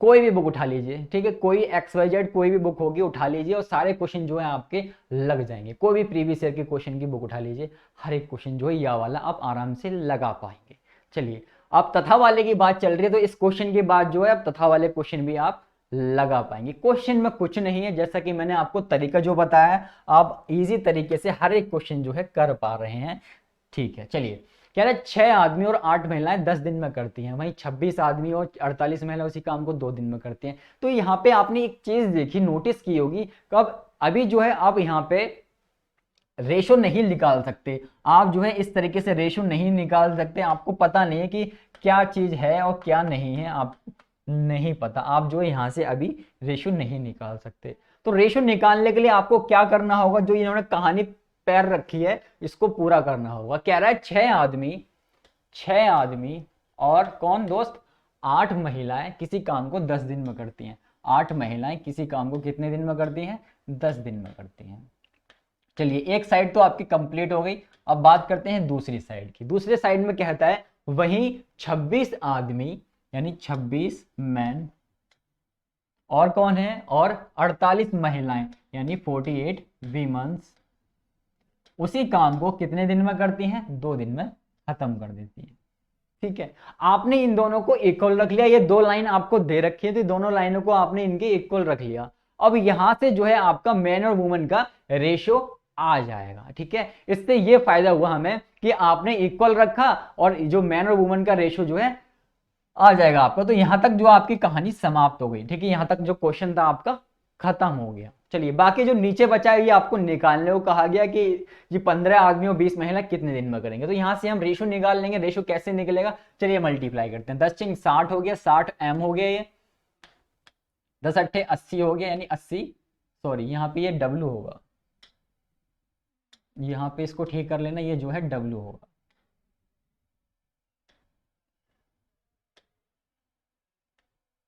कोई भी बुक उठा लीजिए। ठीक है, कोई XYZ कोई भी बुक होगी उठा लीजिए और सारे क्वेश्चन जो है आपके लग जाएंगे। कोई भी प्रीवियस ईयर के क्वेश्चन की बुक उठा लीजिए, हर एक क्वेश्चन जो है या वाला आप आराम से लगा पाएंगे। चलिए अब तथा वाले की बात चल रही है, तो इस क्वेश्चन के बाद जो है अब तथा वाले क्वेश्चन भी आप लगा पाएंगे। क्वेश्चन में कुछ नहीं है, जैसा कि मैंने आपको तरीका जो बताया है, आप इजी तरीके से हर एक क्वेश्चन जो है कर पा रहे हैं। ठीक है, चलिए कह रहे 6 आदमी और 8 महिलाएं 10 दिन में करती हैं, वहीं 26 आदमी और 48 महिलाएं उसी काम को 2 दिन में करती हैं। तो यहाँ पे आपने एक चीज देखी, नोटिस की होगी, कब अभी जो है आप यहाँ पे रेशो नहीं निकाल सकते। आप जो है इस तरीके से रेशो नहीं निकाल सकते, आपको पता नहीं है कि क्या चीज है और क्या नहीं है, आप नहीं पता, आप जो यहाँ से अभी रेशो नहीं निकाल सकते। तो रेशो निकालने के लिए आपको क्या करना होगा, जो इन्होंने कहानी पैर रखी है इसको पूरा करना होगा। कह रहा है 6 आदमी और कौन दोस्त 8 महिलाएं किसी काम को 10 दिन में करती हैं। 8 महिलाएं किसी काम को कितने दिन में करती हैं? 10 दिन में करती हैं। चलिए एक साइड तो आपकी कंप्लीट हो गई, अब बात करते हैं दूसरी साइड की। दूसरे साइड में कहता है वहीं 26 आदमी यानी 26 मैन और कौन है, और 48 महिलाएं यानी 48 वीमेंस उसी काम को कितने दिन में करती हैं? 2 दिन में खत्म कर देती हैं। ठीक है, आपने इन दोनों को इक्वल रख लिया, ये दो लाइन आपको दे रखी है तो दोनों लाइनों को आपने इनके इक्वल रख लिया। अब यहां से जो है आपका मैन और वुमन का रेशियो आ जाएगा। ठीक है, इससे ये फायदा हुआ हमें कि आपने इक्वल रखा और जो मैन और वुमन का रेशियो जो है आ जाएगा आपका। तो यहां तक जो आपकी कहानी समाप्त हो गई। ठीक है, यहां तक जो क्वेश्चन था आपका खत्म हो गया। चलिए बाकी जो नीचे बचा है ये आपको निकालने को कहा गया कि ये 15 आदमी और 20 महिला कितने दिन में करेंगे। तो यहां से हम रेशो निकाल लेंगे। रेशो कैसे निकलेगा, चलिए मल्टीप्लाई करते हैं। 10 चिंग 60 हो गया, 60 m हो गया, ये 10 अट्ठे 80 हो गया, यानी 80, सॉरी यहाँ पे ये W होगा, यहाँ पे इसको ठीक कर लेना, ये जो है W होगा।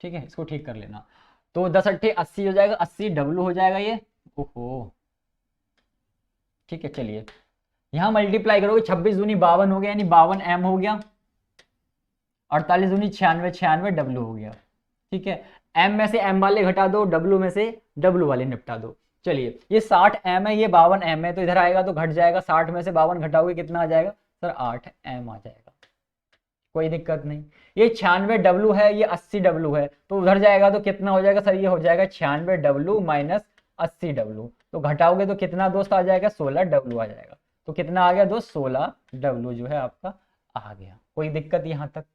ठीक है, इसको ठीक कर लेना। तो 10 अट्ठे 80 हो जाएगा, 80 W हो जाएगा ये। ओहो, ठीक है, चलिए यहां मल्टीप्लाई करोगे, 26 दूनी 52 हो गया, यानी 52 m हो गया। 48 दूनी 96, 96 W हो गया। ठीक है, m में से m वाले घटा दो, W में से W वाले निपटा दो। चलिए ये 60 m है, ये 52 m है, तो इधर आएगा तो घट जाएगा, 60 में से 52 घटाओगे कितना आ जाएगा सर, 8 m आ जाएगा। कोई दिक्कत नहीं। ये 96 W है, ये 80 W है, तो उधर जाएगा तो कितना हो जाएगा सर, ये हो जाएगा 96 W माइनस 80 W। तो घटाओगे तो कितना दोस्त आ जाएगा, 16 W आ जाएगा। तो कितना आ गया दोस्त, 16 W जो है आपका आ गया। कोई दिक्कत यहाँ तक,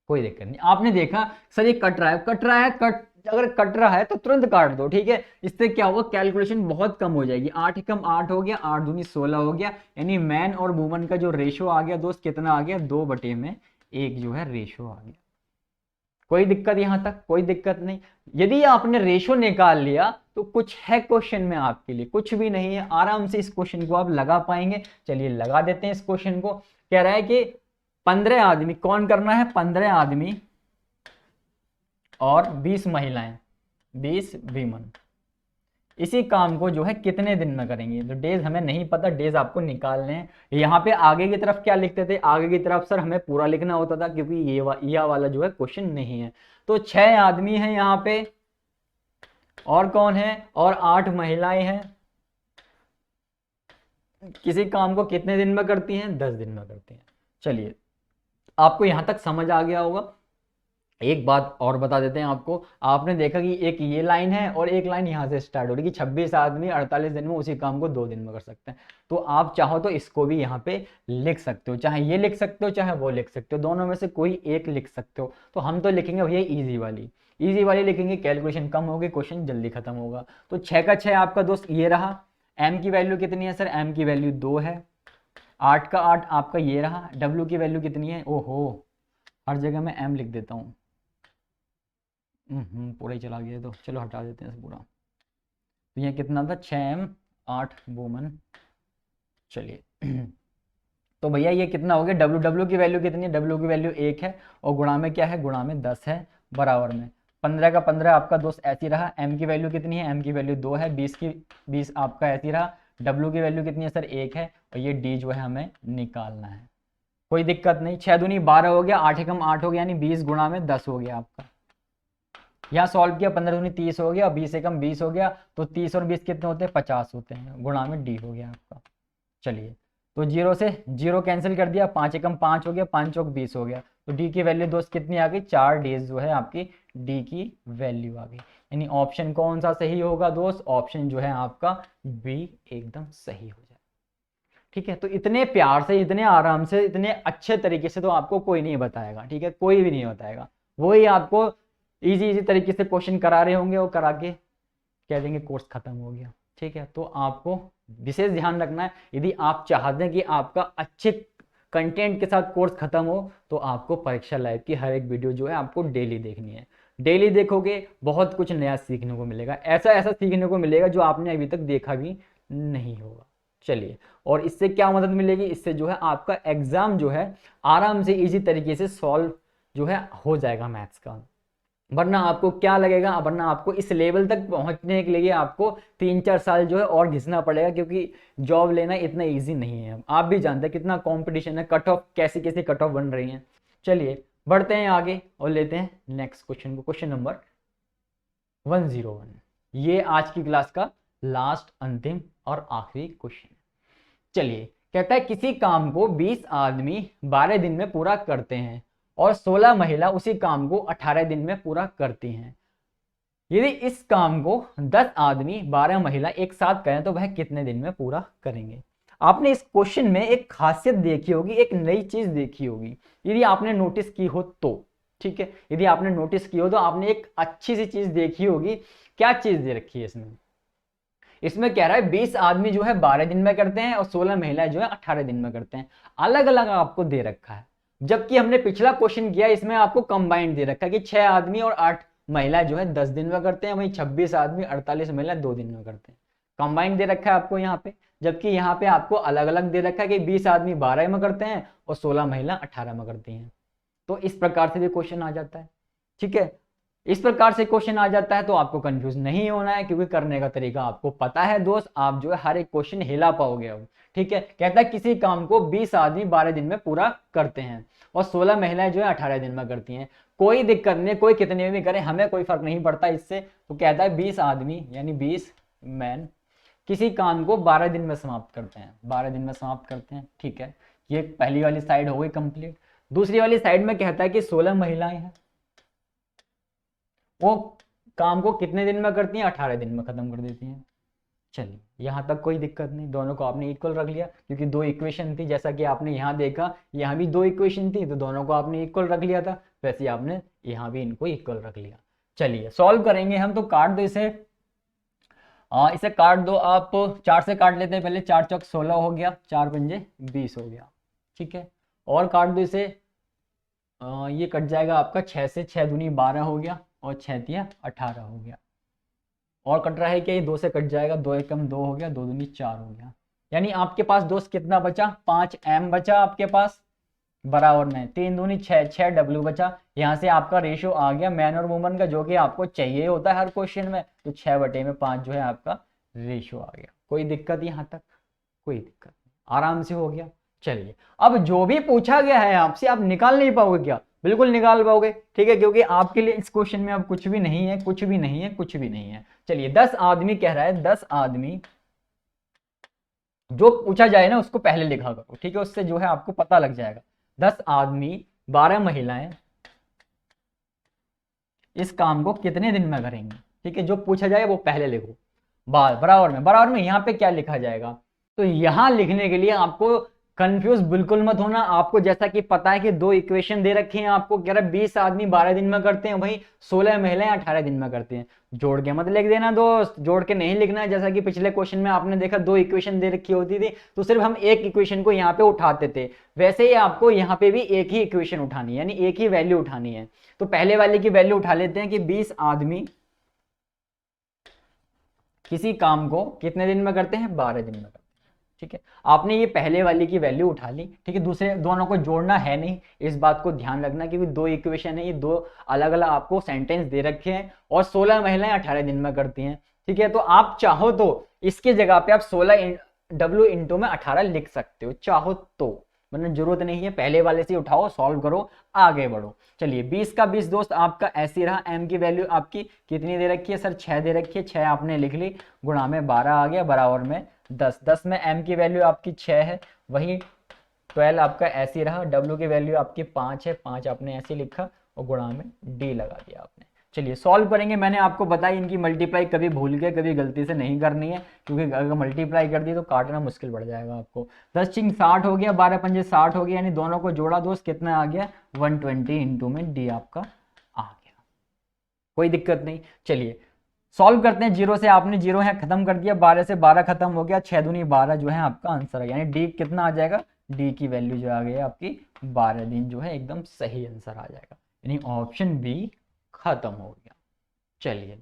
कोई दिक्कत नहीं। आपने देखा सर ये कट रहा है, कट रहा है, अगर कट रहा है तो तुरंत काट दो। ठीक है, इससे क्या होगा, कैलकुलेशन बहुत कम हो जाएगी। 8 कम 8 हो गया, 8 दूनी 16 हो गया, यानी मैन और वुमन का जो रेशो आ गया दोस्त कितना आ गया, 2/1 जो है रेशो आ गया। कोई दिक्कत यहां तक, कोई दिक्कत नहीं। यदि आपने रेशो निकाल लिया तो कुछ है क्वेश्चन में आपके लिए, कुछ भी नहीं है, आराम से इस क्वेश्चन को आप लगा पाएंगे। चलिए लगा देते हैं इस क्वेश्चन को। कह रहा है कि 15 आदमी, कौन करना है, 15 आदमी और 20 महिलाएं, 20 वीमन, इसी काम को जो है कितने दिन में करेंगे। तो डेज हमें नहीं पता, डेज आपको निकालने हैं। यहाँ पे आगे की तरफ क्या लिखते थे, आगे की तरफ सर हमें पूरा लिखना होता था, क्योंकि ये वाला जो है क्वेश्चन नहीं है। तो 6 आदमी हैं यहाँ पे, और कौन है, और 8 महिलाएं हैं। किसी काम को कितने दिन में करती हैं, 10 दिन में करती हैं। चलिए आपको यहां तक समझ आ गया होगा। एक बात और बता देते हैं आपको, आपने देखा कि एक ये लाइन है और एक लाइन यहां से स्टार्ट हो रही है कि 26 आदमी 48 दिन में उसी काम को 2 दिन में कर सकते हैं। तो आप चाहो तो इसको भी यहाँ पे लिख सकते हो, चाहे ये लिख सकते हो चाहे वो लिख सकते हो, दोनों में से कोई एक लिख सकते हो। तो हम तो लिखेंगे भैया इजी वाली लिखेंगे, कैलकुलेशन कम होगी, क्वेश्चन जल्दी खत्म होगा। तो 6 का 6 आपका दोस्त ये रहा। एम की वैल्यू कितनी है सर, एम की वैल्यू 2 है। 8 का 8 आपका ये रहा। डब्ल्यू की वैल्यू कितनी है, ओहो हर जगह मैं एम लिख देता हूँ, पूरा ही चला गया, तो चलो हटा देते हैं पूरा। तो ये कितना था, 6m 8 वुमन। चलिए तो भैया ये कितना हो गया, डब्ल्यू की वैल्यू कितनी है, डब्ल्यू की वैल्यू 1 है, और गुणा में क्या है, गुणा में 10 है, बराबर में 15 का 15 आपका दोस्त ऐसी रहा। m की वैल्यू कितनी है, m की वैल्यू 2 है, 20 की 20 आपका ऐसी रहा। w की वैल्यू कितनी है सर, 1 है, और ये d जो है हमें निकालना है। कोई दिक्कत नहीं। 6 दूनी 12 हो गया, 8 एकम 8 हो गया, यानी 20 गुणा में 10 हो गया आपका। यहाँ सॉल्व किया, 15 दूनी 30 हो गया, 20 एकम 20 हो गया, तो 30 और 20 कितने होते हैं, 50 होते हैं, गुणा में डी हो गया आपका। चलिए तो 0 से 0 कैंसिल कर दिया, 5 एकम 5 हो गया, 5 चौक 20 हो गया, तो डी की वैल्यू दोस्त कितनी आ गई, 4 डेज जो है आपकी डी की वैल्यू आ गई। यानी ऑप्शन कौन सा सही होगा दोस्त, ऑप्शन जो है आपका बी एकदम सही हो जाए। ठीक है, तो इतने प्यार से, इतने आराम से, इतने अच्छे तरीके से तो आपको कोई नहीं बताएगा। ठीक है, कोई भी नहीं बताएगा, वही आपको इजी तरीके से क्वेश्चन करा रहे होंगे और करा के कह देंगे कोर्स खत्म हो गया। ठीक है, तो आपको विशेष ध्यान रखना है, यदि आप चाहते हैं कि आपका अच्छे कंटेंट के साथ कोर्स खत्म हो, तो आपको परीक्षा लाइव की हर एक वीडियो जो है आपको डेली देखनी है। डेली देखोगे बहुत कुछ नया सीखने को मिलेगा, ऐसा ऐसा सीखने को मिलेगा जो आपने अभी तक देखा भी नहीं होगा। चलिए, और इससे क्या मदद मिलेगी, इससे जो है आपका एग्जाम जो है आराम से इजी तरीके से सॉल्व जो है हो जाएगा मैथ्स का। वरना आपको क्या लगेगा, वरना आपको इस लेवल तक पहुंचने के लिए आपको 3-4 साल जो है और घिसना पड़ेगा, क्योंकि जॉब लेना इतना इजी नहीं है। आप भी जानते हैं कितना कंपटीशन है, कट ऑफ कैसी कैसी कट ऑफ बन रही हैं। चलिए बढ़ते हैं आगे और लेते हैं नेक्स्ट क्वेश्चन को, क्वेश्चन नंबर 101। ये आज की क्लास का लास्ट, अंतिम और आखिरी क्वेश्चन। चलिए कहता है किसी काम को 20 आदमी 12 दिन में पूरा करते हैं और 16 महिला उसी काम को 18 दिन में पूरा करती हैं। यदि इस काम को 10 आदमी 12 महिला एक साथ करें तो वह कितने दिन में पूरा करेंगे। आपने इस क्वेश्चन में एक खासियत देखी होगी, एक नई चीज देखी होगी, यदि आपने नोटिस की हो तो। ठीक है, यदि आपने नोटिस की हो तो आपने एक अच्छी सी चीज देखी होगी। क्या चीज दे रखी है इसमें? इसमें कह रहा है 20 आदमी जो है 12 दिन में करते हैं और 16 महिलाएं जो है 18 दिन में करते हैं। अलग अलग आपको दे रखा है, जबकि हमने पिछला क्वेश्चन किया इसमें आपको कंबाइंड दे रखा है कि 6 आदमी और 8 महिलाएं जो है 10 दिन में करते हैं, वहीं 26 आदमी 48 महिला 2 दिन में करते हैं। कंबाइंड दे रखा है आपको यहाँ पे, जबकि यहाँ पे आपको अलग अलग दे रखा है कि 20 आदमी 12 में करते हैं और 16 महिला 18 में करती हैं। तो इस प्रकार से भी क्वेश्चन आ जाता है। ठीक है, इस प्रकार से क्वेश्चन आ जाता है तो आपको कंफ्यूज नहीं होना है, क्योंकि करने का तरीका आपको पता है दोस्त। आप जो है हर एक क्वेश्चन हिला पाओगे अब। ठीक है, कहता है किसी काम को 20 आदमी 12 दिन में पूरा करते हैं और 16 महिलाएं जो है 18 दिन में करती हैं। कोई दिक्कत नहीं, कोई कितने में भी करे, हमें कोई फर्क नहीं पड़ता इससे। तो कहता है 20 आदमी यानी 20 मैन किसी काम को 12 दिन में समाप्त करते हैं, 12 दिन में समाप्त करते हैं। ठीक है, ये पहली वाली साइड हो गई कंप्लीट। दूसरी वाली साइड में कहता है कि 16 महिलाएं हैं, वो काम को कितने दिन में करती हैं? 18 दिन में खत्म कर देती हैं। चलिए, यहां तक कोई दिक्कत नहीं, दोनों को आपने इक्वल रख लिया, क्योंकि दो इक्वेशन थी। जैसा कि आपने यहाँ देखा, यहाँ भी दो इक्वेशन थी, तो दोनों को आपने इक्वल रख लिया था, वैसे आपने यहाँ भी इनको इक्वल रख लिया। चलिए सॉल्व करेंगे हम। तो काट दो इसे, इसे काट दो आप। 4 से काट लेते हैं पहले। 4 चौक 16 हो गया, 4 पंजे 20 हो गया। ठीक है, और काट दो इसे। ये कट जाएगा आपका 6 से, 6 दूनी 12 हो गया और 6 तिया 18 हो गया। और कट रहा है क्या? ये 2 से कट जाएगा, 2 एकम 2 हो गया, 2 दूनी 4 हो गया। यानी आपके पास दोस्त कितना बचा? 5 m बचा आपके पास, बराबर में 3 दूनी 6, 6 w बचा। यहाँ से आपका रेशियो आ गया मैन और वुमन का, जो कि आपको चाहिए होता है हर क्वेश्चन में। तो 6/5 जो है आपका रेशियो आ गया। कोई दिक्कत यहाँ तक? कोई दिक्कत नहीं, आराम से हो गया। चलिए, अब जो भी पूछा गया है आपसे आप निकाल नहीं पाओगे क्या? बिल्कुल निकाल पाओगे। ठीक है, क्योंकि आपके लिए इस क्वेश्चन में अब कुछ भी नहीं है, कुछ भी नहीं है, कुछ भी नहीं है। चलिए, 10 आदमी कह रहा है, 10 आदमी, जो पूछा जाए ना उसको पहले लिखा करो। ठीक है, उससे जो है आपको पता लग जाएगा। 10 आदमी 12 महिलाएं इस काम को कितने दिन में करेंगे। ठीक है, जो पूछा जाए वो पहले लिखो। बराबर में यहाँ पे क्या लिखा जाएगा? तो यहां लिखने के लिए आपको कंफ्यूज बिल्कुल मत होना। आपको जैसा कि पता है कि दो इक्वेशन दे रखे हैं आपको, कह रहा है 20 आदमी 12 दिन में करते हैं, वहीं 16 महिलाएं 18 दिन में करती हैं। जोड़ के मत लिख देना दोस्त, जोड़ के नहीं लिखना है। जैसा कि पिछले क्वेश्चन में आपने देखा दो इक्वेशन दे रखी होती थी, तो सिर्फ हम एक इक्वेशन को यहाँ पे उठाते थे, वैसे ही आपको यहाँ पे भी एक ही इक्वेशन उठानी है, यानी एक ही वैल्यू उठानी है। तो पहले वाले की वैल्यू उठा लेते हैं कि 20 आदमी किसी काम को कितने दिन में करते हैं? 12 दिन में करते हैं। ठीक है, आपने ये पहले वाले की वैल्यू उठा ली। ठीक है, दूसरे दोनों को जोड़ना है नहीं, इस बात को ध्यान रखना, क्योंकि दो इक्वेशन है, ये दो अलग अलग आपको सेंटेंस दे रखे हैं और 16 महिलाएं 18 दिन में करती हैं। ठीक है, तो आप चाहो तो इसके जगह पे आप 16 w इंटू में 18 लिख सकते हो, चाहो तो, वरना जरूरत नहीं है। पहले वाले से उठाओ, सॉल्व करो, आगे बढ़ो। चलिए, 20 का 20 दोस्त आपका ऐसे रहा। m की वैल्यू आपकी कितनी दे रखी है सर? 6 दे रखी है, 6 आपने लिख ली, गुणा में 12 आ गया, बराबर में 10। 10 में m की वैल्यू आपकी 6 है, वही 12 आपका ऐसे रहा। w की वैल्यू आपकी 5 है, 5 आपने ऐसे लिखा और गुणा में d लगा दिया आपने। चलिए सॉल्व करेंगे। मैंने आपको बताया इनकी मल्टीप्लाई कभी भूल के कभी गलती से नहीं करनी है, क्योंकि अगर मल्टीप्लाई कर दी तो काटना मुश्किल पड़ जाएगा आपको। 10 चिंग 60 हो गया, 12 पंजे 60 हो गया, यानी दोनों को जोड़ा दोस्त कितना आ गया? 120 इंटू में डी आपका आ गया। कोई दिक्कत नहीं। चलिए सॉल्व करते हैं। 0 से आपने 0 है खत्म कर दिया, 12 से 12 खत्म हो गया, 6 दूनी 12 जो है आपका आंसर है, यानी डी कितना आ जाएगा? डी की वैल्यू जो आ गई आपकी 12 दिन जो है एकदम सही आंसर आ जाएगा, यानी ऑप्शन बी खत्म हो गया। चलिए,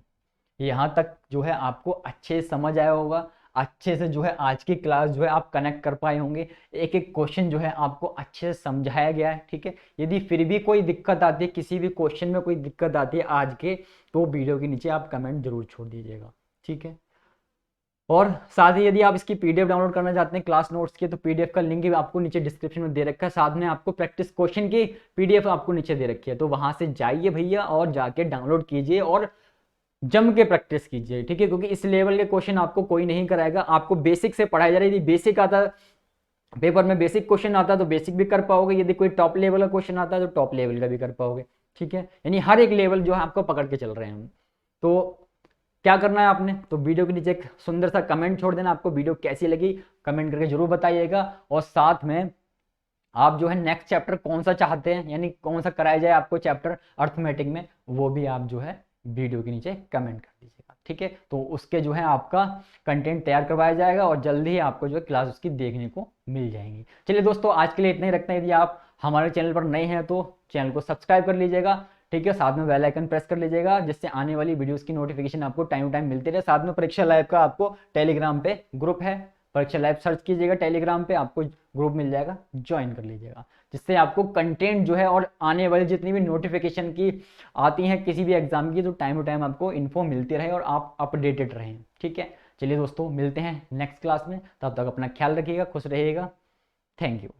यहाँ तक जो है आपको अच्छे से समझ आया होगा, अच्छे से जो है आज की क्लास जो है आप कनेक्ट कर पाए होंगे, एक एक क्वेश्चन जो है आपको अच्छे से समझाया गया है। ठीक है, यदि फिर भी कोई दिक्कत आती है, किसी भी क्वेश्चन में कोई दिक्कत आती है आज के, तो वीडियो के नीचे आप कमेंट जरूर छोड़ दीजिएगा। ठीक है, और साथ ही यदि आप इसकी पीडीएफ डाउनलोड करना चाहते हैं क्लास नोट्स की, तो पीडीएफ का लिंक भी आपको नीचे डिस्क्रिप्शन में दे रखा है, साथ में आपको प्रैक्टिस क्वेश्चन की पीडीएफ आपको नीचे दे रखी है। तो वहां से जाइए भैया और जाके डाउनलोड कीजिए और जम के प्रैक्टिस कीजिए। ठीक है, क्योंकि इस लेवल के क्वेश्चन आपको कोई नहीं कराएगा, आपको बेसिक से पढ़ाया जा रहा है। यदि बेसिक आता पेपर में बेसिक क्वेश्चन आता है तो बेसिक भी कर पाओगे, यदि कोई टॉप लेवल का क्वेश्चन आता है तो टॉप लेवल का भी कर पाओगे। ठीक है, यानी हर एक लेवल जो है आपको पकड़ के चल रहे हैं हम। तो क्या करना है आपने, तो वीडियो के नीचे एक सुंदर सा कमेंट छोड़ देना, आपको वीडियो कैसी लगी कमेंट करके जरूर बताइएगा। और साथ में आप जो है नेक्स्ट चैप्टर कौन सा चाहते हैं, यानी कौन सा कराया जाए आपको चैप्टर अर्थमेटिक में, वो भी आप जो है वीडियो के नीचे कमेंट कर दीजिएगा। ठीक है, तो उसके जो है आपका कंटेंट तैयार करवाया जाएगा और जल्दी ही आपको जो है क्लास उसकी देखने को मिल जाएंगी। चलिए दोस्तों, आज के लिए इतना ही रखते हैं। यदि आप हमारे चैनल पर नए हैं तो चैनल को सब्सक्राइब कर लीजिएगा। ठीक है, साथ में बेल आइकन प्रेस कर लीजिएगा, जिससे आने वाली वीडियोस की नोटिफिकेशन आपको टाइम टू टाइम मिलती रहे। साथ में परीक्षा लाइव का आपको टेलीग्राम पे ग्रुप है, परीक्षा लाइव सर्च कीजिएगा टेलीग्राम पे, आपको ग्रुप मिल जाएगा, ज्वाइन कर लीजिएगा, जिससे आपको कंटेंट जो है और आने वाली जितनी भी नोटिफिकेशन की आती हैं किसी भी एग्जाम की, तो टाइम टू टाइम आपको इन्फो मिलती रहे और आप अपडेटेड रहें। ठीक है, चलिए दोस्तों, मिलते हैं नेक्स्ट क्लास में, तब तक अपना ख्याल रखिएगा, खुश रहिएगा। Thank you.